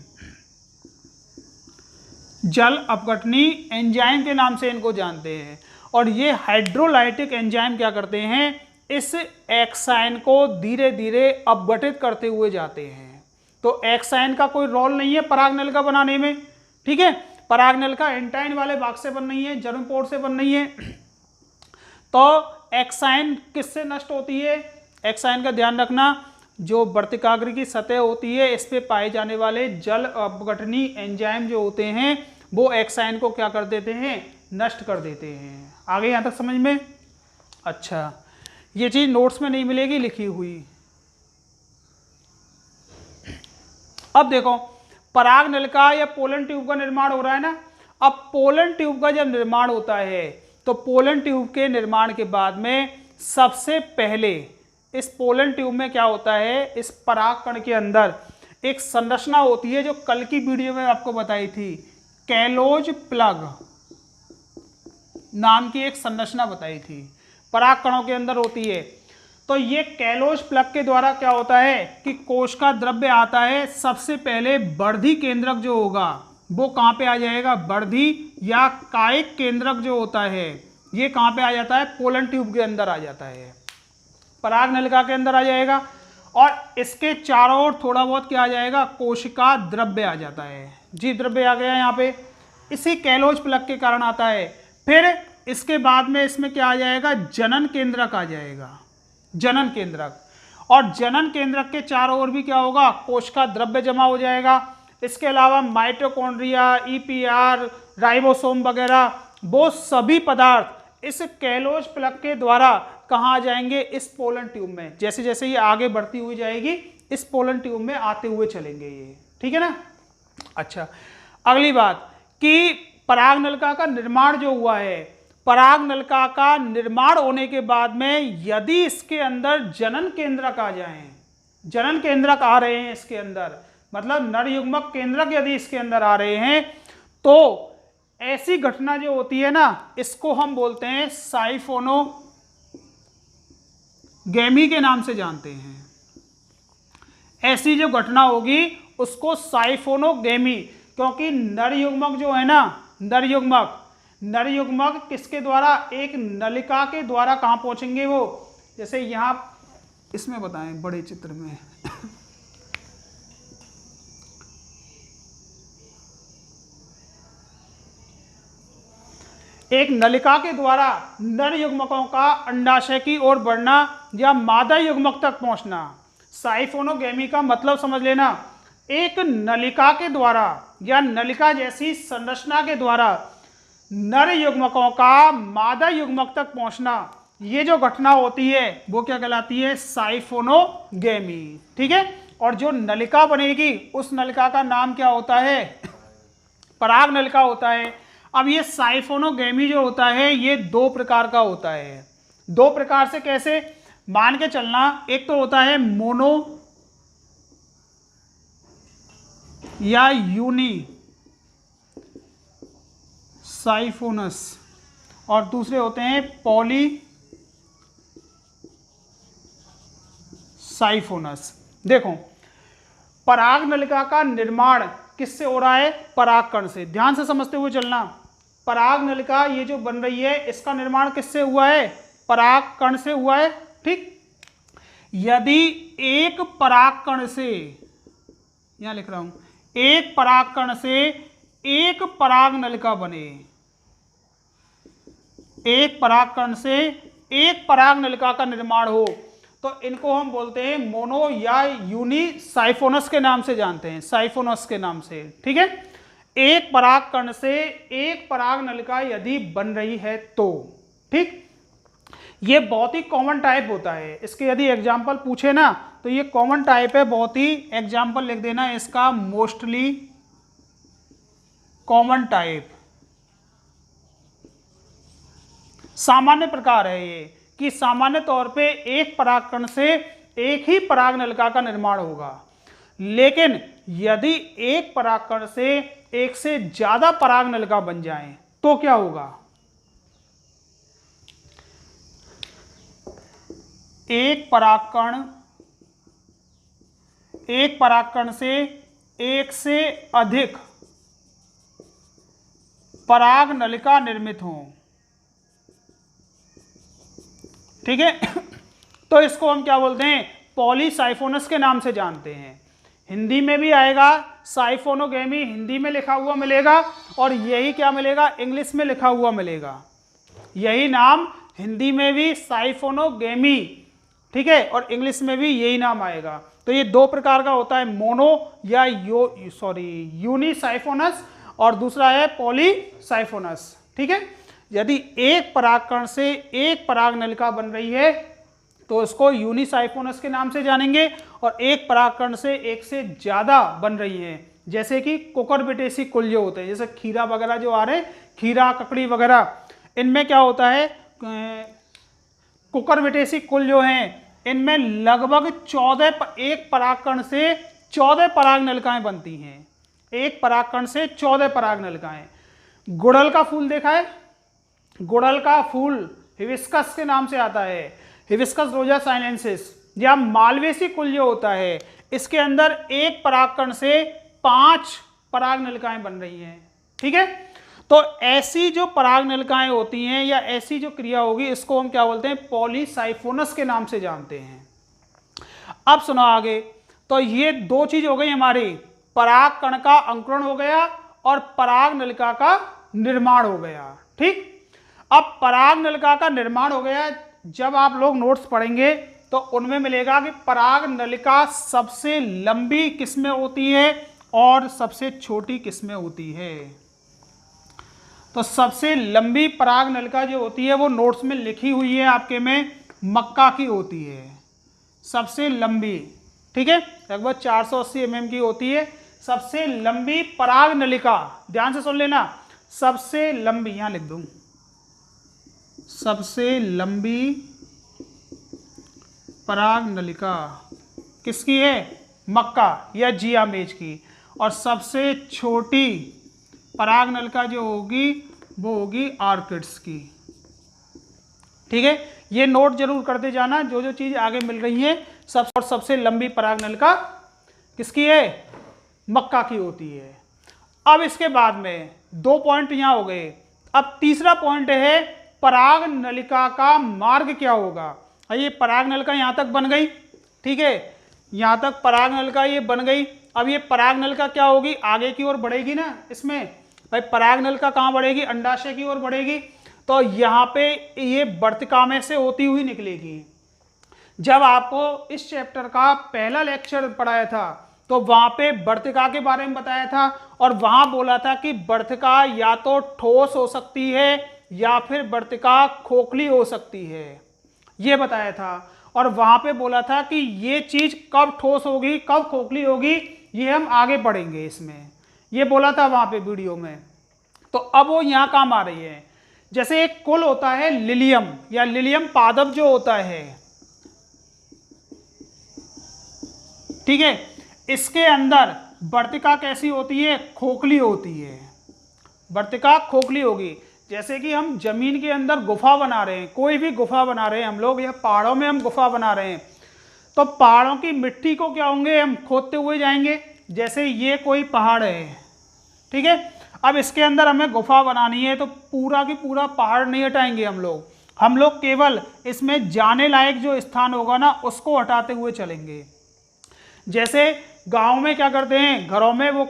जल अपघटनी एंजाइम के नाम से इनको जानते हैं। और ये हाइड्रोलाइटिक एंजाइम क्या करते हैं, इस एक्साइन को धीरे धीरे अपघटित करते हुए जाते हैं। तो एक्साइन का कोई रोल नहीं है पराग नलिका बनाने में, ठीक है। पराग नलिका इंटाइन वाले भाग से बन रही है, जर्म पोर्ट से बन रही है। तो एक्साइन किससे नष्ट होती है, एक्साइन का ध्यान रखना, जो वर्तिकाग्र की सतह होती है इस पे पाए जाने वाले जल अपघटनी एंजाइम जो होते हैं वो एक्साइन को क्या कर देते हैं, नष्ट कर देते हैं। आगे यहाँ तक समझ में। अच्छा, ये चीज नोट्स में नहीं मिलेगी लिखी हुई। अब देखो, पराग नलिका या पोलन ट्यूब का निर्माण हो रहा है ना। अब पोलन ट्यूब का जब निर्माण होता है तो पोलन ट्यूब के निर्माण के बाद में सबसे पहले इस पोलन ट्यूब में क्या होता है, इस पराग कण के अंदर एक संरचना होती है जो कल की वीडियो में आपको बताई थी, कैलोज प्लग नाम की एक संरचना बताई थी, पराग कणों के अंदर होती है। तो ये कैलोज प्लग के द्वारा क्या होता है कि कोश का द्रव्य आता है, सबसे पहले वर्धी केंद्रक जो होगा वो कहाँ पे आ जाएगा, वर्धी या कायिक केंद्रक जो होता है ये कहाँ पे आ जाता है, पोलन ट्यूब के अंदर आ जाता है, पराग नलिका के अंदर आ जाएगा। और इसके चारों ओर थोड़ा बहुत क्या आ जाएगा, कोशिका द्रव्य आ जाता है, जी द्रव्य आ गया यहाँ पे, इसी कैलोज प्लग के कारण आता है। फिर इसके बाद में इसमें क्या आ जाएगा, जनन केंद्रक आ जाएगा, जनन केंद्रक। और जनन केंद्रक के चारों ओर भी क्या होगा, कोशिका द्रव्य जमा हो जाएगा। इसके अलावा माइटोकॉन्ड्रिया, ईपीआर, राइबोसोम वगैरह वो सभी पदार्थ इस कैलोज प्लग के द्वारा कहाँ आ जाएंगे, इस पोलन ट्यूब में। जैसे जैसे ये आगे बढ़ती हुई जाएगी इस पोलन ट्यूब में आते हुए चलेंगे ये, ठीक है ना। अच्छा, अगली बात कि पराग नलिका का निर्माण जो हुआ है पराग नलिका का निर्माण होने के बाद में यदि इसके अंदर जनन केंद्रक आ जाएं, जनन केंद्रक आ रहे हैं इसके अंदर, मतलब नर युग्मक केंद्रक यदि इसके अंदर आ रहे हैं, तो ऐसी घटना जो होती है ना, इसको हम बोलते हैं साइफोनोगेमी के नाम से जानते हैं। ऐसी जो घटना होगी उसको साइफोनोगेमी, क्योंकि नर युग्मक जो है ना, नर युग्मक किसके द्वारा, एक नलिका के द्वारा कहाँ पहुंचेंगे वो, जैसे यहां इसमें बताएं बड़े चित्र में एक नलिका के द्वारा नर युग्मकों का अंडाशय की ओर बढ़ना या मादा युग्मक तक पहुंचना। साइफोनोगेमी का मतलब समझ लेना, एक नलिका के द्वारा या नलिका जैसी संरचना के द्वारा नर युग्मकों का मादा युग्मक तक पहुंचना, ये जो घटना होती है वो क्या कहलाती है, साइफोनोगेमी। ठीक है, और जो नलिका बनेगी उस नलिका का नाम क्या होता है, पराग नलिका होता है। अब ये साइफोनोगेमी जो होता है ये दो प्रकार का होता है। दो प्रकार से कैसे, मान के चलना, एक तो होता है मोनो या यूनी साइफोनस, और दूसरे होते हैं पॉली साइफोनस। देखो, पराग नलिका का निर्माण किससे हो रहा है, परागकण से। ध्यान से समझते हुए चलना, पराग नलिका ये जो बन रही है इसका निर्माण किससे हुआ है, परागकण से हुआ है। ठीक, यदि एक परागकण से, यहां लिख रहा हूं, एक परागकण से एक पराग नलिका बने, एक परागकण से एक पराग नलिका का निर्माण हो, तो इनको हम बोलते हैं मोनो या यूनी साइफोनस के नाम से जानते हैं, साइफोनस के नाम से। ठीक है, एक परागकण से एक पराग नलिका यदि बन रही है तो, ठीक, ये बहुत ही कॉमन टाइप होता है। इसके यदि एग्जाम्पल पूछे ना तो ये कॉमन टाइप है, बहुत ही, एग्जाम्पल लिख देना इसका, मोस्टली कॉमन टाइप, सामान्य प्रकार है ये, कि सामान्य तौर पे एक परागकण से एक ही पराग नलिका का निर्माण होगा। लेकिन यदि एक परागकण से एक से ज्यादा पराग नलिका बन जाएं तो क्या होगा, एक परागकण से एक से अधिक पराग नलिका निर्मित हों। ठीक है, तो इसको हम क्या बोलते हैं, पॉलीसाइफोनस के नाम से जानते हैं। हिंदी में भी आएगा साइफोनोगेमी, हिंदी में लिखा हुआ मिलेगा, और यही क्या मिलेगा, इंग्लिश में लिखा हुआ मिलेगा। यही नाम हिंदी में भी साइफोनोगेमी, ठीक है, और इंग्लिश में भी यही नाम आएगा। तो ये दो प्रकार का होता है, मोनो या यूनिसाइफोनस, और दूसरा है पॉलीसाइफोनस। ठीक है, यदि एक परागकण से एक पराग नलिका बन रही है तो इसको यूनिसाइफोनस के नाम से जानेंगे, और एक परागकण से एक से ज्यादा बन रही है, जैसे कि कुकुरबिटेसी कुल जो होते हैं, जैसे खीरा वगैरह जो आ रहे हैं, खीरा ककड़ी वगैरह, इनमें क्या होता है, कुकुरबिटेसी कुल जो हैं इनमें लगभग 14, एक परागकण से 14 पराग नलिकाएं बनती हैं, एक परागकण से 14 पराग नलिकाएं। गुड़हल का फूल देखा है, गुड़हल का फूल हिबिस्कस के नाम से आता है, हिबिस्कस रोजा साइनेंसिस, या मालवेसी कुल जो होता है, इसके अंदर एक परागकण से 5 पराग नलिकाएं बन रही हैं। ठीक है, तो ऐसी जो पराग नलिकाएं होती हैं या ऐसी जो क्रिया होगी, इसको हम क्या बोलते हैं, पॉलीसाइफोनस के नाम से जानते हैं। अब सुनो आगे, तो ये दो चीज हो गई हमारी, परागकण का अंकुरण हो गया और पराग नलिका का निर्माण हो गया। ठीक, अब पराग नलिका का निर्माण हो गया, जब आप लोग नोट्स पढ़ेंगे तो उनमें मिलेगा कि पराग नलिका सबसे लंबी किसमें होती है और सबसे छोटी किसमें होती है। तो सबसे लंबी पराग नलिका जो होती है वो नोट्स में लिखी हुई है आपके में, मक्का की होती है सबसे लंबी। ठीक है, लगभग 480 mm की होती है सबसे लंबी पराग नलिका। ध्यान से सुन लेना, सबसे लंबी, यहां लिख दूं, सबसे लंबी पराग नलिका किसकी है? मक्का या जिया मेज की। और सबसे छोटी पराग नलिका जो होगी वो होगी ऑर्किड्स की। ठीक है, ये नोट जरूर करते जाना जो जो चीज आगे मिल रही है। और सबसे लंबी पराग नलिका किसकी है? मक्का की होती है। अब इसके बाद में 2 पॉइंट यहां हो गए। अब तीसरा पॉइंट है पराग नलिका का मार्ग क्या होगा। ये पराग नलिका यहां तक बन गई, ठीक है, यहां तक पराग नलिका ये बन गई। अब ये पराग नलिका क्या होगी? आगे की ओर बढ़ेगी ना। इसमें भाई पराग नलिका कहां बढ़ेगी? अंडाशय की ओर बढ़ेगी। तो यहां पे ये वर्तिका में से होती हुई निकलेगी। जब आपको इस चैप्टर का पहला लेक्चर पढ़ाया था तो वहां पे वर्तिका के बारे में बताया था और वहां बोला था कि वर्तिका या तो ठोस हो सकती है या फिर वर्तिका खोखली हो सकती है, ये बताया था। और वहां पे बोला था कि ये चीज कब ठोस होगी कब खोखली होगी ये हम आगे पढ़ेंगे इसमें, ये बोला था वहां पे वीडियो में। तो अब वो यहां काम आ रही है। जैसे एक कुल होता है लिलियम या लिलियम पादप जो होता है, ठीक है, इसके अंदर वर्तिका कैसी होती है? खोखली होती है। वर्तिका खोखली होगी। जैसे कि हम जमीन के अंदर गुफा बना रहे हैं, कोई भी गुफा बना रहे हैं हम लोग, या पहाड़ों में हम गुफा बना रहे हैं, तो पहाड़ों की मिट्टी को क्या होंगे? हम खोदते हुए जाएंगे। जैसे ये कोई पहाड़ है, ठीक है, अब इसके अंदर हमें गुफा बनानी है तो पूरा की पूरा पहाड़ नहीं हटाएंगे हम लोग केवल इसमें जाने लायक जो स्थान होगा ना उसको हटाते हुए चलेंगे। जैसे गांव में क्या करते हैं, घरों में वो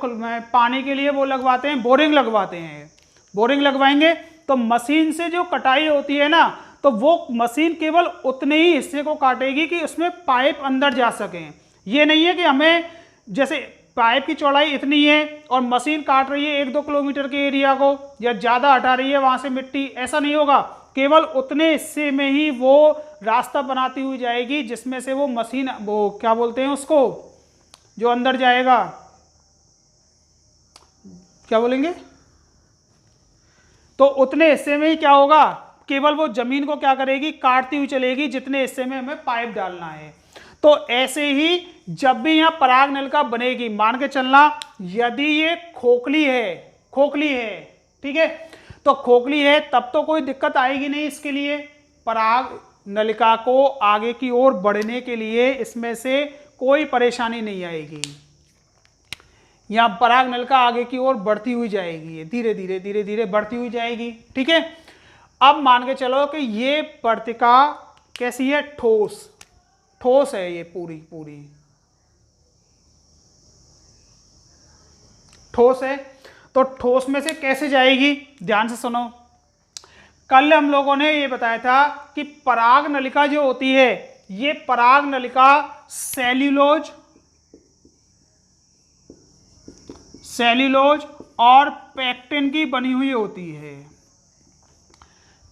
पानी के लिए वो लगवाते हैं, बोरिंग लगवाते हैं। बोरिंग लगवाएंगे तो मशीन से जो कटाई होती है ना, तो वो मशीन केवल उतने ही हिस्से को काटेगी कि उसमें पाइप अंदर जा सकें। ये नहीं है कि हमें जैसे पाइप की चौड़ाई इतनी है और मशीन काट रही है 1-2 किलोमीटर के एरिया को या ज़्यादा हटा रही है वहाँ से मिट्टी, ऐसा नहीं होगा। केवल उतने हिस्से में ही वो रास्ता बनाती हुई जाएगी जिसमें से वो मशीन, वो क्या बोलते हैं उसको, जो अंदर जाएगा, क्या बोलेंगे, तो उतने हिस्से में ही क्या होगा, केवल वो जमीन को क्या करेगी? काटती हुई चलेगी जितने हिस्से में हमें पाइप डालना है। तो ऐसे ही जब भी यहां पराग नलिका बनेगी, मान के चलना यदि ये खोखली है, ठीक है, तो खोखली है तब तो कोई दिक्कत आएगी नहीं इसके लिए। पराग नलिका को आगे की ओर बढ़ने के लिए इसमें से कोई परेशानी नहीं आएगी। यहाँ पराग नलिका आगे की ओर बढ़ती हुई जाएगी, धीरे धीरे धीरे धीरे बढ़ती हुई जाएगी, ठीक है। अब मान के चलो कि ये वर्तिका कैसी है? ठोस है, ये पूरी ठोस है। तो ठोस में से कैसे जाएगी? ध्यान से सुनो। कल हम लोगों ने ये बताया था कि पराग नलिका जो होती है, ये पराग नलिका सेल्यूलोज और पेक्टिन की बनी हुई होती है।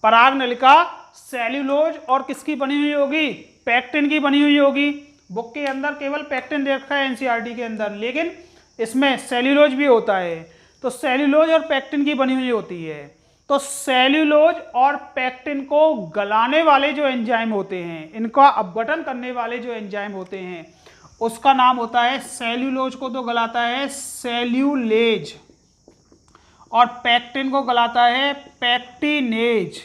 पराग नलिका सेल्यूलोज और किसकी बनी हुई होगी? पेक्टिन की बनी हुई होगी। बुक के अंदर केवल पेक्टिन दे रखा है एनसीईआरटी के अंदर, लेकिन इसमें सेल्यूलोज भी होता है। तो सेल्यूलोज और पेक्टिन की बनी हुई होती है। तो सेल्यूलोज और पेक्टिन को गलाने वाले जो एंजाइम होते हैं, इनका अपघटन करने वाले जो एंजाइम होते हैं, उसका नाम होता है, सेल्यूलोज को तो गलाता है सेल्यूलेज और पेक्टिन को गलाता है पेक्टिनेज,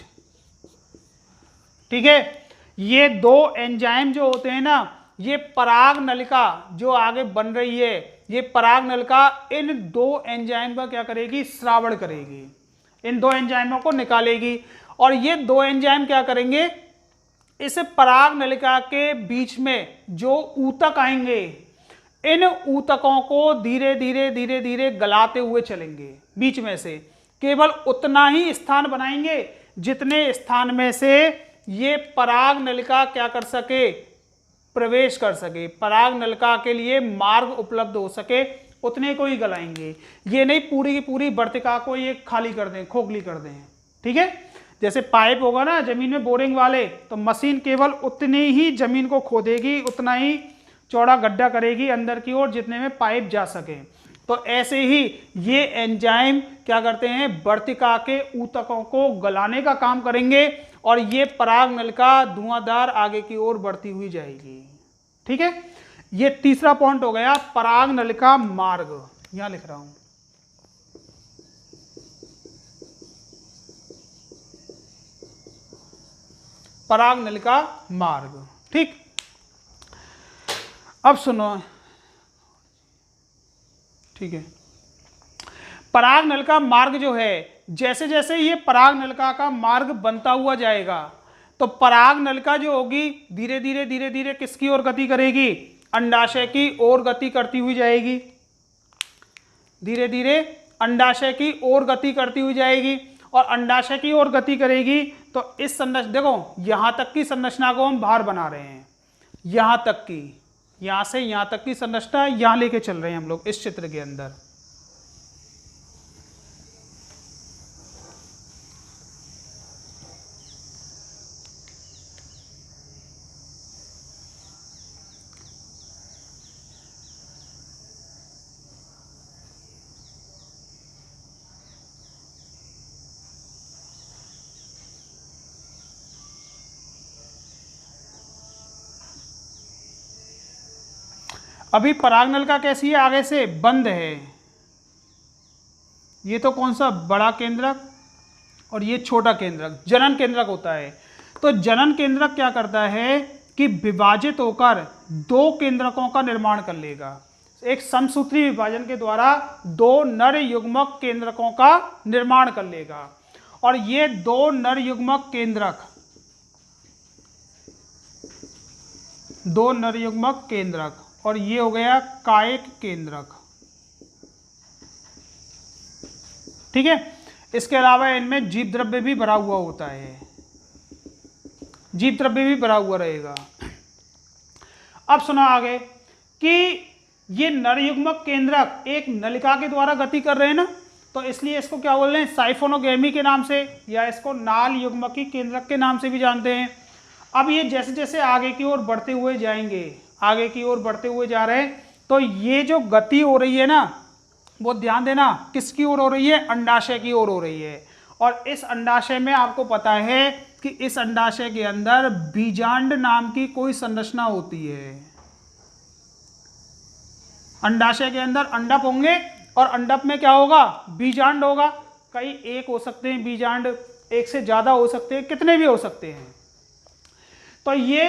ठीक है। ये दो एंजाइम जो होते हैं ना, ये पराग नलिका जो आगे बन रही है, ये पराग नलिका इन दो एंजाइम का क्या करेगी? श्रावण करेगी, इन दो एंजाइमों को निकालेगी। और ये दो एंजाइम क्या करेंगे? इस पराग नलिका के बीच में जो ऊतक आएंगे, इन ऊतकों को धीरे धीरे धीरे धीरे गलाते हुए चलेंगे। बीच में से केवल उतना ही स्थान बनाएंगे जितने स्थान में से ये पराग नलिका क्या कर सके? प्रवेश कर सके, पराग नलिका के लिए मार्ग उपलब्ध हो सके, उतने को ही गलाएंगे। ये नहीं पूरी की पूरी वर्तिका को ये खाली कर दें, खोखली कर दें, ठीक है। जैसे पाइप होगा ना जमीन में बोरिंग वाले, तो मशीन केवल उतनी ही जमीन को खोदेगी, उतना ही चौड़ा गड्ढा करेगी अंदर की ओर जितने में पाइप जा सके। तो ऐसे ही ये एंजाइम क्या करते हैं, वर्तिका के ऊतकों को गलाने का काम करेंगे और ये पराग नलिका धुआंधार आगे की ओर बढ़ती हुई जाएगी। ठीक है, ये तीसरा पॉइंट हो गया पराग नलिका मार्ग, यहां लिख रहा हूं। पराग नलिका मार्ग। ठीक, अब सुनो, ठीक है, पराग नलिका मार्ग जो है, जैसे जैसे ये पराग नलिका का मार्ग बनता हुआ जाएगा तो पराग नलिका जो होगी धीरे धीरे धीरे धीरे किसकी ओर गति करेगी, अंडाशय की ओर गति करती हुई जाएगी, धीरे धीरे अंडाशय की ओर गति करती हुई जाएगी। और अंडाशय की ओर गति करेगी तो इस संरचना, देखो यहां तक की संरचना को हम बाहर बना रहे हैं, यहां तक की, यहां से यहां तक की संरचना यहां लेके चल रहे हैं हम लोग इस चित्र के अंदर। अभी पराग नलिका कैसी है, आगे से बंद है। ये तो कौन सा, बड़ा केंद्रक और ये छोटा केंद्रक, जनन केंद्रक होता है। तो जनन केंद्रक क्या करता है कि विभाजित होकर दो केंद्रकों का निर्माण कर लेगा। एक समसूत्री विभाजन के द्वारा दो नर युग्मक केंद्रकों का निर्माण कर लेगा और ये दो नर युग्मक केंद्रक, दो नर युग्मक केंद्रक, और ये हो गया कायिक केंद्रक। ठीक है, इसके अलावा इनमें जीव द्रव्य भी भरा हुआ होता है, जीव द्रव्य भी भरा हुआ रहेगा। अब सुना आगे कि ये नरयुग्मक केंद्रक एक नलिका के द्वारा गति कर रहे हैं ना, तो इसलिए इसको क्या बोल रहे हैं, साइफोनोगेमी के नाम से, या इसको नाल युग्मकी केंद्रक के नाम से भी जानते हैं। अब ये जैसे जैसे आगे की ओर बढ़ते हुए जाएंगे, आगे की ओर बढ़ते हुए जा रहे हैं, तो ये जो गति हो रही है ना, वो ध्यान देना किसकी ओर हो रही है, अंडाशय की ओर हो रही है। और इस अंडाशय में आपको पता है कि इस अंडाशय के अंदर बीजांड नाम की कोई संरचना होती है। अंडाशय के अंदर अंडप होंगे और अंडप में क्या होगा, बीजांड होगा। कई एक हो सकते हैं बीजांड, एक से ज्यादा हो सकते हैं, कितने भी हो सकते हैं। तो ये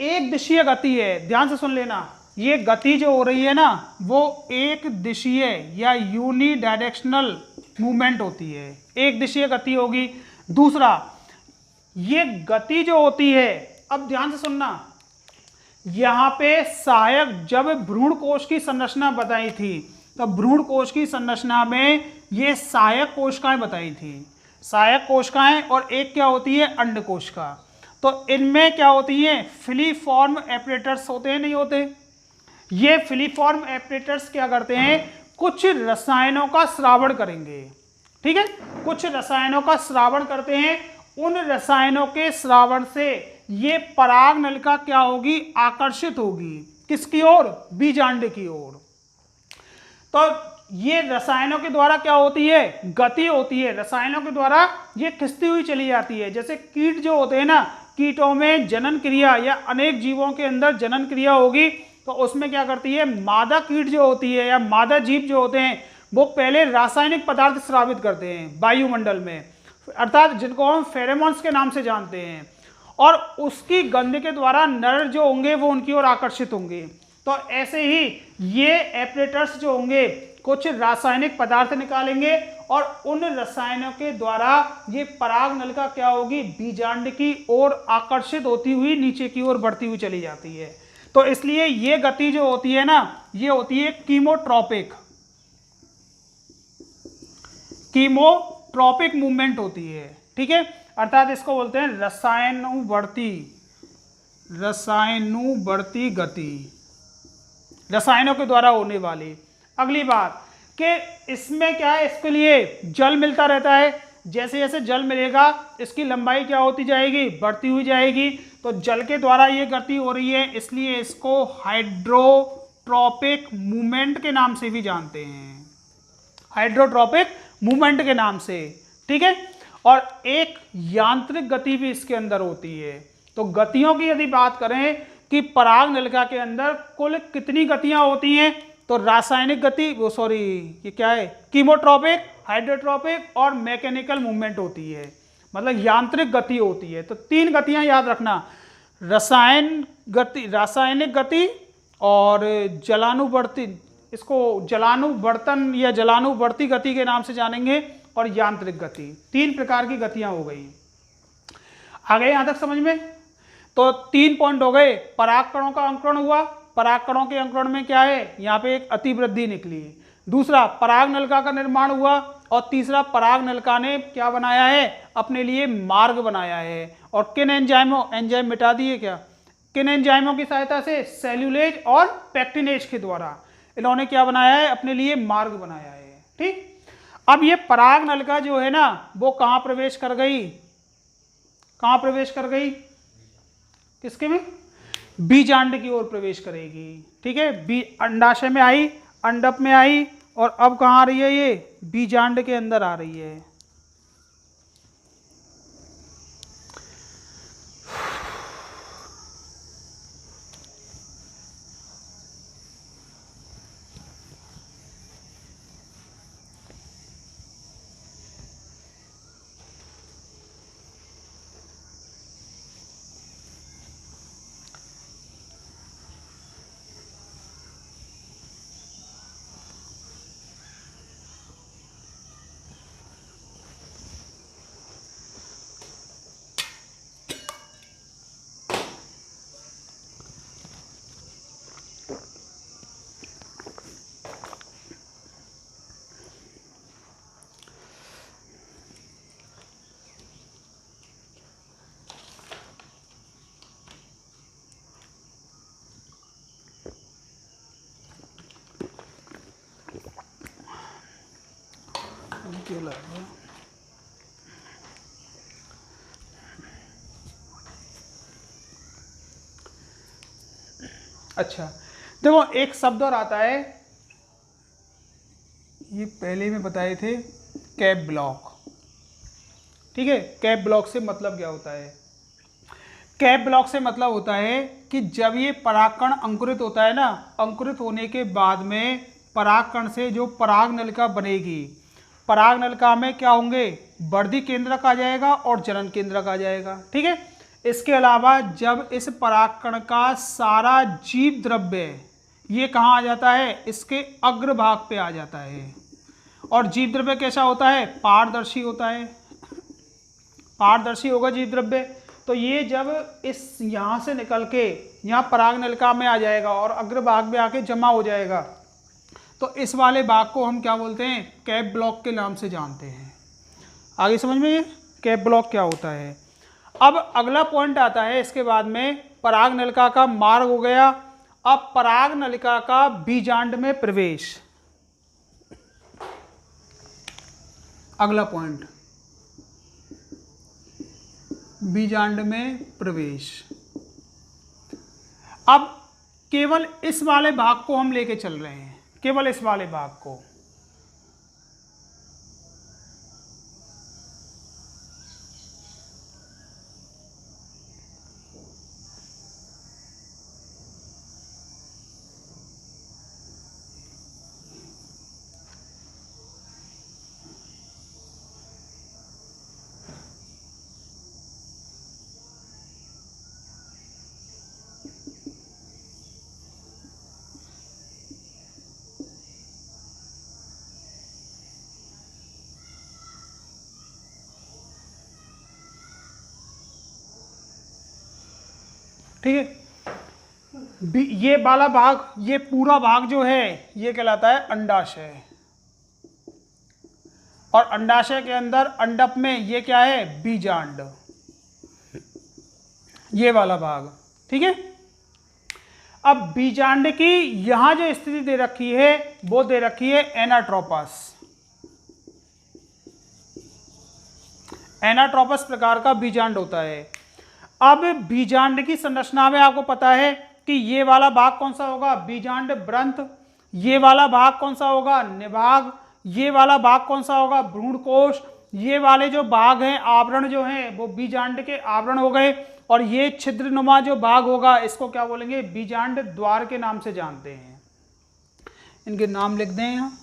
एक दिशीय गति है, ध्यान से सुन लेना। ये गति जो हो रही है ना, वो एक दिशीय या यूनी डायरेक्शनल मूवमेंट होती है, एक दिशीय गति होगी। दूसरा, ये गति जो होती है, अब ध्यान से सुनना, यहां पे सहायक, जब भ्रूण कोश की संरचना बताई थी तो भ्रूण कोश की संरचना में ये सहायक कोशिकाएं बताई थी, सहायक कोशिकाएं, और एक क्या होती है, अंड कोशिका। तो इनमें क्या होती है, फिलीफॉर्म एपरेटर्स होते हैं, नहीं होते। ये फिलीफॉर्म एपरेटर्स क्या करते हैं, कुछ रसायनों का स्रावण करेंगे। ठीक है, कुछ रसायनों का स्रावण करते हैं। उन रसायनों के स्रावण से ये पराग नलिका क्या होगी, आकर्षित होगी, किसकी ओर, बीजांड की ओर। तो ये रसायनों के द्वारा क्या होती है, गति होती है, रसायनों के द्वारा ये खिंचती हुई चली जाती है। जैसे कीट जो होते हैं ना, कीटों में जनन क्रिया, या अनेक जीवों के अंदर जनन क्रिया होगी, तो उसमें क्या करती है, मादा कीट जो होती है या मादा जीव जो होते हैं, वो पहले रासायनिक पदार्थ स्रावित करते हैं वायुमंडल में, अर्थात जिनको हम फेरोमोन्स के नाम से जानते हैं, और उसकी गंध के द्वारा नर जो होंगे वो उनकी ओर आकर्षित होंगे। तो ऐसे ही ये एपरेटर्स जो होंगे कुछ रासायनिक पदार्थ निकालेंगे और उन रसायनों के द्वारा ये पराग नलिका क्या होगी, बीजांड की ओर आकर्षित होती हुई नीचे की ओर बढ़ती हुई चली जाती है। तो इसलिए ये गति जो होती है ना, ये होती है कीमोट्रोपिक, कीमोट्रोपिक मूवमेंट होती है। ठीक है, अर्थात इसको बोलते हैं रसायनुवर्ती गति, रसायनों के द्वारा होने वाली। अगली बात कि इसमें क्या है, इसके लिए जल मिलता रहता है। जैसे जैसे जल मिलेगा इसकी लंबाई क्या होती जाएगी, बढ़ती हुई जाएगी। तो जल के द्वारा ये गति हो रही है, इसलिए इसको हाइड्रोट्रोपिक मूवमेंट के नाम से भी जानते हैं। हाइड्रोट्रॉपिक मूवमेंट के नाम से, ठीक है। और एक यांत्रिक गति भी इसके अंदर होती है। तो गतियों की यदि बात करें कि पराग नलिका के अंदर कुल कितनी गतियां होती हैं, तो रासायनिक गति, वो सॉरी ये क्या है, कीमोट्रॉपिक, हाइड्रोट्रॉपिक और मैकेनिकल मूवमेंट होती है, मतलब यांत्रिक गति होती है। तो 3 गतियां याद रखना, रासायनिक गति और जलानुवर्ती, इसको जलानुवर्तन या जलानुवर्ती गति के नाम से जानेंगे, और यांत्रिक गति। 3 प्रकार की गतियां हो गई। आ गए यहां तक समझ में? तो 3 पॉइंट हो गए। परागकणों का अंकुरण हुआ, परागकणों के अंकुरण में क्या है, यहाँ पे एक अतिवृद्धि निकली। दूसरा, पराग नलिका का निर्माण हुआ, और तीसरा, पराग नलिका ने क्या बनाया है, अपने लिए मार्ग बनाया है। और किन एंजाइमों, एंजाइम मिटा दिए क्या, किन एंजाइमों की सहायता से, सेल्यूलेज और पैक्टिनेज के द्वारा इन्होंने क्या बनाया है, अपने लिए मार्ग बनाया है, ठीक। अब ये पराग नलिका जो है ना, वो कहाँ प्रवेश कर गई, कहाँ प्रवेश कर गई, किसके में, बीजांड की ओर प्रवेश करेगी, ठीक है। अंडाशय में आई, अंडप में आई, और अब कहाँ आ रही है, ये बीजांड के अंदर आ रही है। अच्छा, देखो एक शब्द और आता है, ये पहले में बताए थे, कैप ब्लॉक, ठीक है। कैप ब्लॉक से मतलब क्या होता है, कैप ब्लॉक से मतलब होता है कि जब ये परागकण अंकुरित होता है ना, अंकुरित होने के बाद में परागकण से जो पराग नलिका बनेगी, पराग नलिका में क्या होंगे, वर्धी केंद्रक आ जाएगा और जनन केंद्रक आ जाएगा, ठीक है। इसके अलावा जब इस परागकण का सारा जीव द्रव्य ये कहाँ आ जाता है, इसके अग्रभाग पे आ जाता है। और जीव द्रव्य कैसा होता है, पारदर्शी होता है, पारदर्शी होगा जीव द्रव्य। तो ये जब इस यहाँ से निकल के यहाँ पराग नलिका में आ जाएगा और अग्रभाग में आके जमा हो जाएगा, तो इस वाले भाग को हम क्या बोलते हैं, कैप ब्लॉक के नाम से जानते हैं। आगे समझ में ये कैप ब्लॉक क्या होता है। अब अगला पॉइंट आता है इसके बाद में, पराग नलिका का मार्ग हो गया। अब पराग नलिका का बीजांड में प्रवेश, अगला पॉइंट, बीजांड में प्रवेश। अब केवल इस वाले भाग को हम लेके चल रहे हैं, केवल इस वाले भाग को। ठीक है, ये वाला भाग, ये पूरा भाग जो है ये कहलाता है अंडाशय। और अंडाशय के अंदर अंडप में ये क्या है, बीजांड, ये वाला भाग, ठीक है। अब बीजांड की यहां जो स्थिति दे रखी है वो दे रखी है एनाट्रोपस। एनाट्रोपस प्रकार का बीजांड होता है। अब बीजांड की संरचना में आपको पता है कि ये वाला भाग कौन सा होगा, बीजांड ब्रंथ। ये वाला भाग कौन सा होगा, निभाग। ये वाला भाग कौन सा होगा, भ्रूणकोश। ये वाले जो भाग हैं, आवरण जो हैं, वो बीजांड के आवरण हो गए। और ये छिद्रनुमा जो भाग होगा, इसको क्या बोलेंगे, बीजांड द्वार के नाम से जानते हैं। इनके नाम लिख दें यहाँ।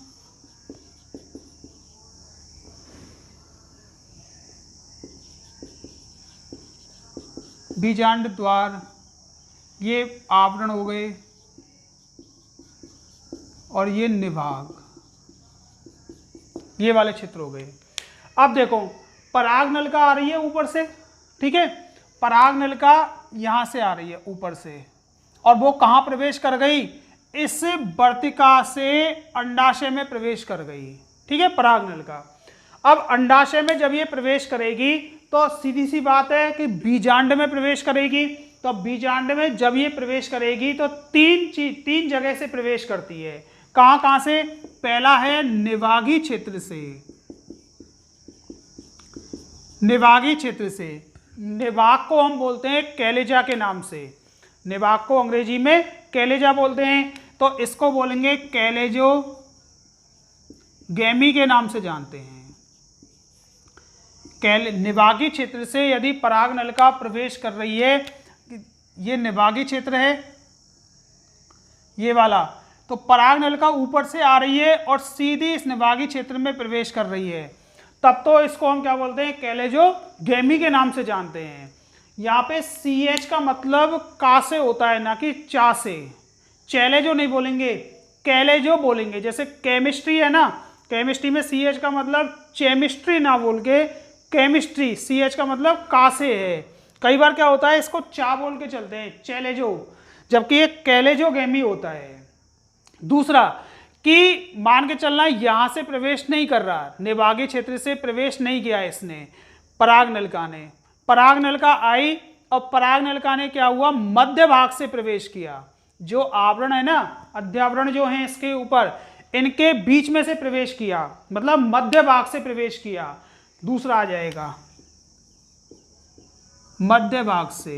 बीजांड द्वार, ये आवरण हो गए, और ये निभाग, ये वाले क्षेत्र हो गए। अब देखो, पराग नलिका आ रही है ऊपर से, ठीक है, पराग नलिका यहां से आ रही है ऊपर से, और वो कहां प्रवेश कर गई, इस वर्तिका से अंडाशय में प्रवेश कर गई, ठीक है, पराग नलिका। अब अंडाशय में जब ये प्रवेश करेगी तो सीधी सी बात है कि बीजांड में प्रवेश करेगी। तो बीजांड में जब ये प्रवेश करेगी तो तीन जगह से प्रवेश करती है। कहां कहां से, पहला है निभागी क्षेत्र से, निभागी क्षेत्र से। निभाग को हम बोलते हैं कैलेजा के नाम से, निभाग को अंग्रेजी में कैलेजा बोलते हैं, तो इसको बोलेंगे कैलेजोगैमी के नाम से जानते हैं। निभागी क्षेत्र से यदि पराग नलिका प्रवेश कर रही है, ये निभागी क्षेत्र है ये वाला, तो पराग नलिका ऊपर से आ रही है और सीधी इस निभागी क्षेत्र में प्रवेश कर रही है, तब तो इसको हम क्या बोलते हैं, कैलेजोगैमी के नाम से जानते हैं। यहाँ पे CH का मतलब का से होता है, ना कि चा से। चैलेजो नहीं बोलेंगे, कैलेजो बोलेंगे। जैसे केमिस्ट्री है ना, केमिस्ट्री में CH का मतलब केमिस्ट्री ना बोल के केमिस्ट्री, CH का मतलब का से है। कई बार क्या होता है, इसको चा बोल के चलते हैं, चैलेजो, जबकि ये कैलेजोगैमी होता है। दूसरा कि मान के चलना यहां से प्रवेश नहीं कर रहा, निभागी क्षेत्र से प्रवेश नहीं किया इसने, पराग नलिका ने, पराग नलिका आई और पराग नलिका ने क्या हुआ, मध्य भाग से प्रवेश किया। जो आवरण है ना, अध्यावरण जो है इसके ऊपर, इनके बीच में से प्रवेश किया, मतलब मध्य भाग से प्रवेश किया। दूसरा आ जाएगा मध्य भाग से,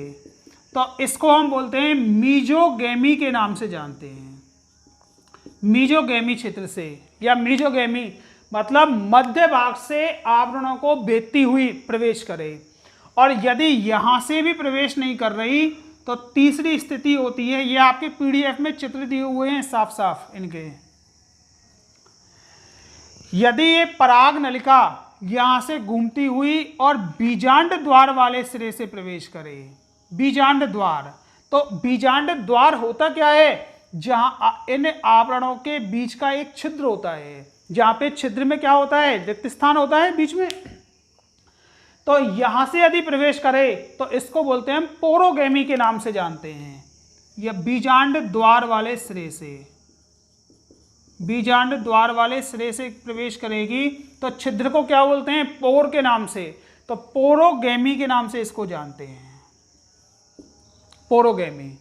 तो इसको हम बोलते हैं मीजोगैमी के नाम से जानते हैं, मीजोगैमी क्षेत्र से, या मीजोगैमी मतलब मध्य भाग से आवरणों को भेदती हुई प्रवेश करे। और यदि यहां से भी प्रवेश नहीं कर रही तो तीसरी स्थिति होती है, ये आपके PDF में चित्र दिए हुए हैं साफ साफ इनके। यदि ये पराग नलिका यहां से घूमती हुई और बीजांड द्वार वाले सिरे से प्रवेश करे, बीजांड द्वार, तो बीजांड द्वार होता क्या है, जहां इन आवरणों के बीच का एक छिद्र होता है, जहां पे छिद्र में क्या होता है, रिक्त स्थान होता है बीच में। तो यहां से यदि प्रवेश करे तो इसको बोलते हैं पोरोगैमी के नाम से जानते हैं। यह बीजांड द्वार वाले सिरे से, बीजांड द्वार वाले सिरे से प्रवेश करेगी तो छिद्र को क्या बोलते हैं, पोर के नाम से, तो पोरोगैमी के नाम से इसको जानते हैं, पोरोगैमी।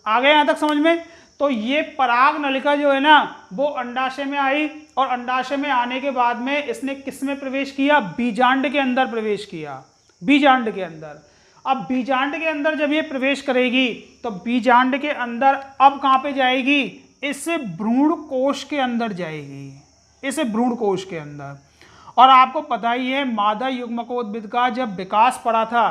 आगे यहां तक समझ में। तो ये पराग नलिका जो है ना, वो अंडाशय में आई, और अंडाशय में आने के बाद में इसने किस में प्रवेश किया, बीजांड के अंदर प्रवेश किया, बीजांड के अंदर। अब बीजांड के अंदर जब ये प्रवेश करेगी तो बीजांड के अंदर अब कहां पे जाएगी, इस भ्रूण कोश के अंदर जाएगी, इस भ्रूण कोश के अंदर। और आपको पता ही है, मादा युग्मकोद्भिद का जब विकास पड़ा था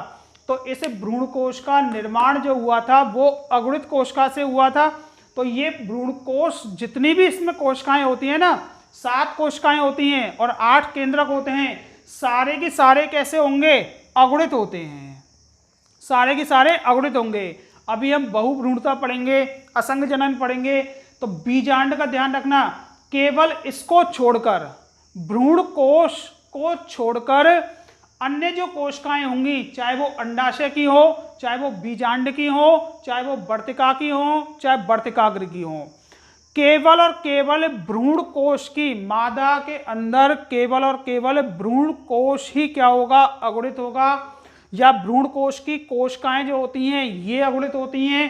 तो इस भ्रूण कोश का निर्माण जो हुआ था वो अगुणित कोशिका से हुआ था। तो ये भ्रूण कोश, जितनी भी इसमें कोशिकाएं होती हैं ना, 7 कोशिकाएं होती हैं और 8 केंद्रक होते हैं, सारे के सारे कैसे होंगे, अगुणित होते हैं, सारे के सारे अगुणित होंगे। अभी हम बहुभ्रूणता पढ़ेंगे, असंग जनन पढ़ेंगे, तो बीजांड का ध्यान रखना, केवल इसको छोड़कर, भ्रूण कोश को छोड़कर अन्य जो कोशिकाएं होंगी, चाहे वो अंडाशय की हो, चाहे वो बीजांड की हो, चाहे वो वर्तिका की हो, चाहे वर्तिकाग्र की हो, केवल और केवल भ्रूण कोश की, मादा के अंदर केवल और केवल भ्रूण कोश ही क्या होगा, अगुणित होगा, या भ्रूण कोश की कोशिकाएं जो होती हैं ये अगुणित होती हैं।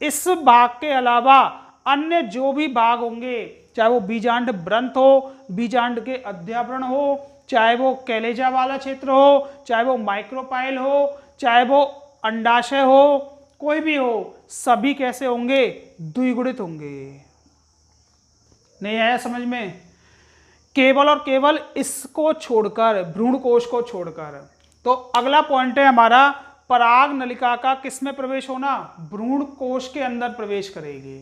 इस भाग के अलावा अन्य जो भी भाग होंगे, चाहे वो बीजांड व्रंत हो, बीजांड के अध्यावरण हो, चाहे वो कैलेजा वाला क्षेत्र हो, चाहे वो माइक्रोपाइल हो, चाहे वो अंडाशय हो, कोई भी हो, सभी कैसे होंगे, द्विगुणित होंगे। नहीं आया समझ में। केवल और केवल इसको छोड़कर, भ्रूण कोश को छोड़कर। तो अगला पॉइंट है हमारा, पराग नलिका का किस में प्रवेश होना, भ्रूण कोश के अंदर प्रवेश करेगी।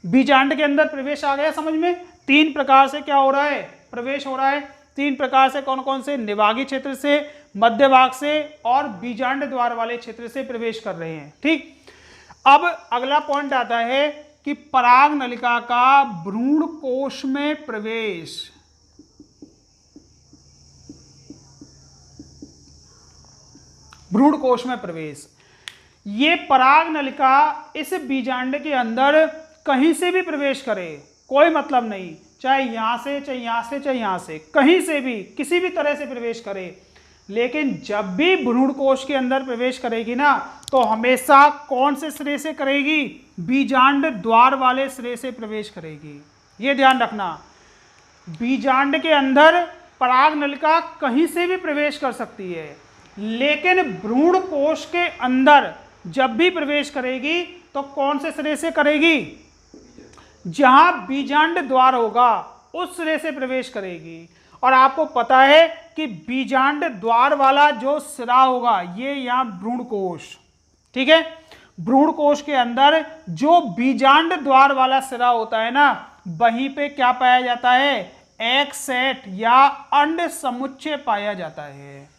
बीजांड के अंदर प्रवेश आ गया समझ में। 3 प्रकार से क्या हो रहा है, प्रवेश हो रहा है। 3 प्रकार से, कौन कौन से, निवागी क्षेत्र से, मध्य भाग से और बीजांड द्वार वाले क्षेत्र से प्रवेश कर रहे हैं। ठीक, अब अगला पॉइंट आता है कि पराग नलिका का भ्रूण कोश में प्रवेश। भ्रूण कोश में प्रवेश, ये पराग नलिका इस बीजांड के अंदर कहीं से भी प्रवेश करे, कोई मतलब नहीं, चाहे यहां से, चाहे यहां से, चाहे यहां से, कहीं से भी, किसी भी तरह से प्रवेश करे। लेकिन जब भी भ्रूण कोश के अंदर प्रवेश करेगी ना, तो हमेशा कौन से सिरे से करेगी, बीजांड द्वार वाले सिरे से प्रवेश करेगी। ये ध्यान रखना, बीजांड के अंदर पराग नलिका कहीं से भी प्रवेश कर सकती है, लेकिन भ्रूण कोश के अंदर जब भी प्रवेश करेगी तो कौन से सिरे से करेगी, जहां बीजांड द्वार होगा उस सिरे से प्रवेश करेगी। और आपको पता है कि बीजांड द्वार वाला जो सिरा होगा, ये यहाँ भ्रूण कोश, ठीक है, भ्रूण कोश के अंदर जो बीजांड द्वार वाला सिरा होता है ना, वहीं पे क्या पाया जाता है, एग सेट या अंड समुच्चय पाया जाता है।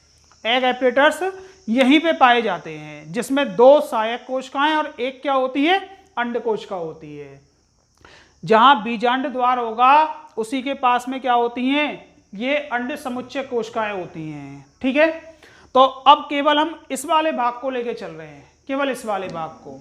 एग एपरेटर्स यहीं पे पाए जाते हैं, जिसमें 2 सहायक कोशिकाएं और एक क्या होती है, अंड कोशिका होती है। जहां बीजांड द्वार होगा उसी के पास में क्या होती हैं, ये अंड समुच्चय कोशिकाएं होती हैं। ठीक है, तो अब केवल हम इस वाले भाग को लेके चल रहे हैं, केवल इस वाले भाग को।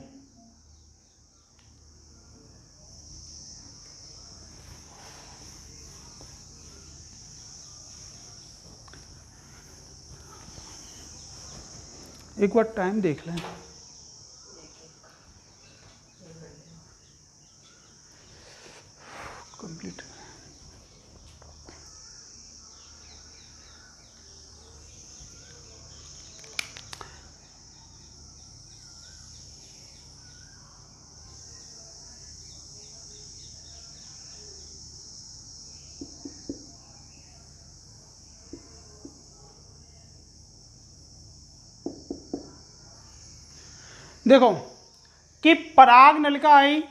एक बार टाइम देख लें। कंप्लीट। देखो कि पराग नलिका आई,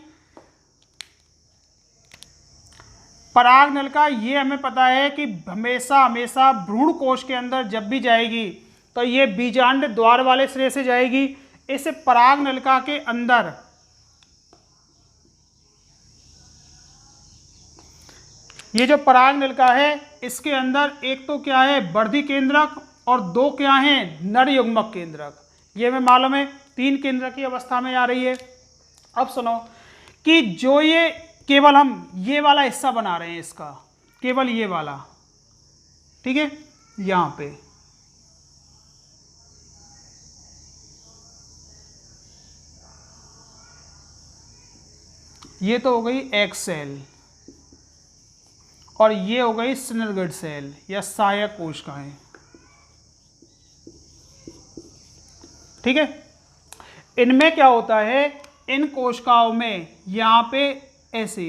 पराग नलिका ये हमें पता है कि हमेशा हमेशा भ्रूण कोश के अंदर जब भी जाएगी तो ये बीजांड द्वार वाले सिरे से जाएगी। इस पराग नलिका के अंदर ये जो पराग नलिका है, इसके अंदर एक तो क्या है, वर्धी केंद्रक, और 2 क्या है, नर युग्मक केंद्रक। ये हमें मालूम है 3 केंद्रक की अवस्था में आ रही है। अब सुनो कि जो ये केवल हम ये वाला हिस्सा बना रहे हैं इसका, केवल ये वाला, ठीक है, यहां पे ये तो हो गई एग सेल और ये हो गई सिनरगढ़ सेल या सहायक कोशिकाएं। ठीक है, इनमें क्या होता है, इन कोशिकाओं में यहाँ पे ऐसे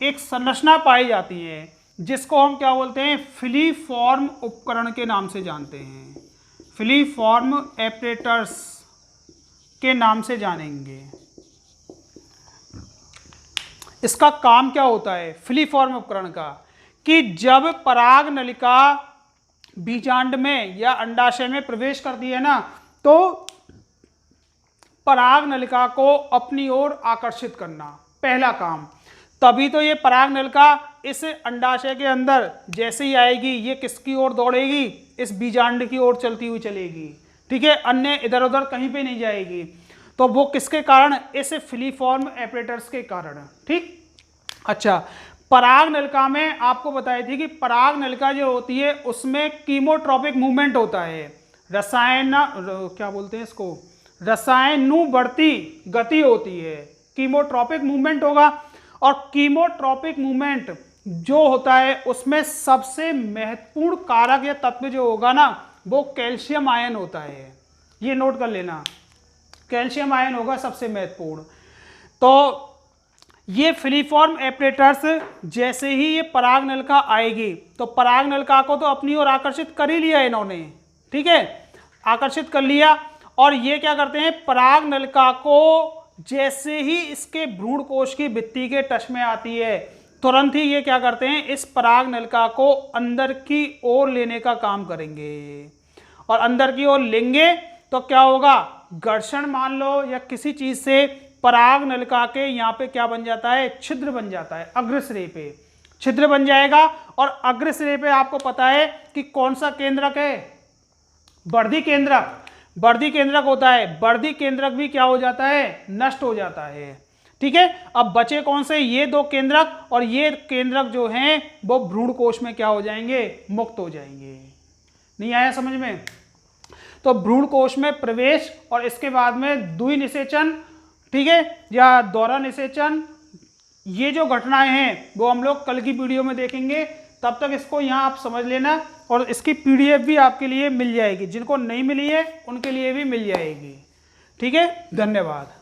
एक संरचना पाई जाती है जिसको हम क्या बोलते हैं, फिलीफॉर्म उपकरण के नाम से जानते हैं, फिलीफॉर्म एपरेटर्स के नाम से जानेंगे। इसका काम क्या होता है फिलीफॉर्म उपकरण का, कि जब पराग नलिका बीजांड में या अंडाशय में प्रवेश करती है ना, तो पराग नलिका को अपनी ओर आकर्षित करना पहला काम। तभी तो ये पराग नलिका इस अंडाशय के अंदर जैसे ही आएगी, ये किसकी ओर दौड़ेगी, इस बीजांड की ओर चलती हुई चलेगी। ठीक है, अन्य इधर उधर कहीं पे नहीं जाएगी। तो वो किसके कारण, इस फिलीफॉर्म एपरेटर्स के कारण। ठीक, अच्छा, पराग नलिका में आपको बताई थी कि पराग नलिका जो होती है उसमें कीमोट्रॉपिक मूवमेंट होता है, क्या बोलते हैं इसको, रसायनुवर्ती गति होती है, कीमोट्रॉपिक मूवमेंट होगा। और कीमोट्रॉपिक मूवमेंट जो होता है उसमें सबसे महत्वपूर्ण कारक या तत्व जो होगा ना, वो कैल्शियम आयन होता है। ये नोट कर लेना, कैल्शियम आयन होगा सबसे महत्वपूर्ण। तो ये फिलीफॉर्म एपरेटर्स जैसे ही ये पराग नलिका आएगी तो पराग नलिका को तो अपनी ओर आकर्षित कर ही लिया इन्होंने, ठीक है, आकर्षित कर लिया। और ये क्या करते हैं, पराग नलिका को जैसे ही इसके भ्रूण कोश की भित्ति के टच में आती है तुरंत ही ये क्या करते हैं, इस पराग नलिका को अंदर की ओर लेने का काम करेंगे। और अंदर की ओर लेंगे तो क्या होगा, घर्षण मान लो या किसी चीज से पराग नलिका के यहाँ पे क्या बन जाता है, छिद्र बन जाता है, अग्रसिरे पे छिद्र बन जाएगा। और अग्रसिरे पे आपको पता है कि कौन सा केंद्रक है, वर्धी केंद्रक, वर्धी केंद्रक होता है। वर्धी केंद्रक भी क्या हो जाता है, नष्ट हो जाता है, ठीक है। अब बचे कौन से, ये दो केंद्रक, और ये केंद्रक जो हैं वो भ्रूण कोश में क्या हो जाएंगे, मुक्त हो जाएंगे। नहीं आया समझ में? तो भ्रूण कोश में प्रवेश और इसके बाद में द्वि निषेचन, ठीक है, या दोहरा निषेचन, ये जो घटनाएं हैं वो हम लोग कल की वीडियो में देखेंगे। तब तक इसको यहाँ आप समझ लेना, और इसकी पीडीएफ भी आपके लिए मिल जाएगी, जिनको नहीं मिली है उनके लिए भी मिल जाएगी, ठीक है। धन्यवाद।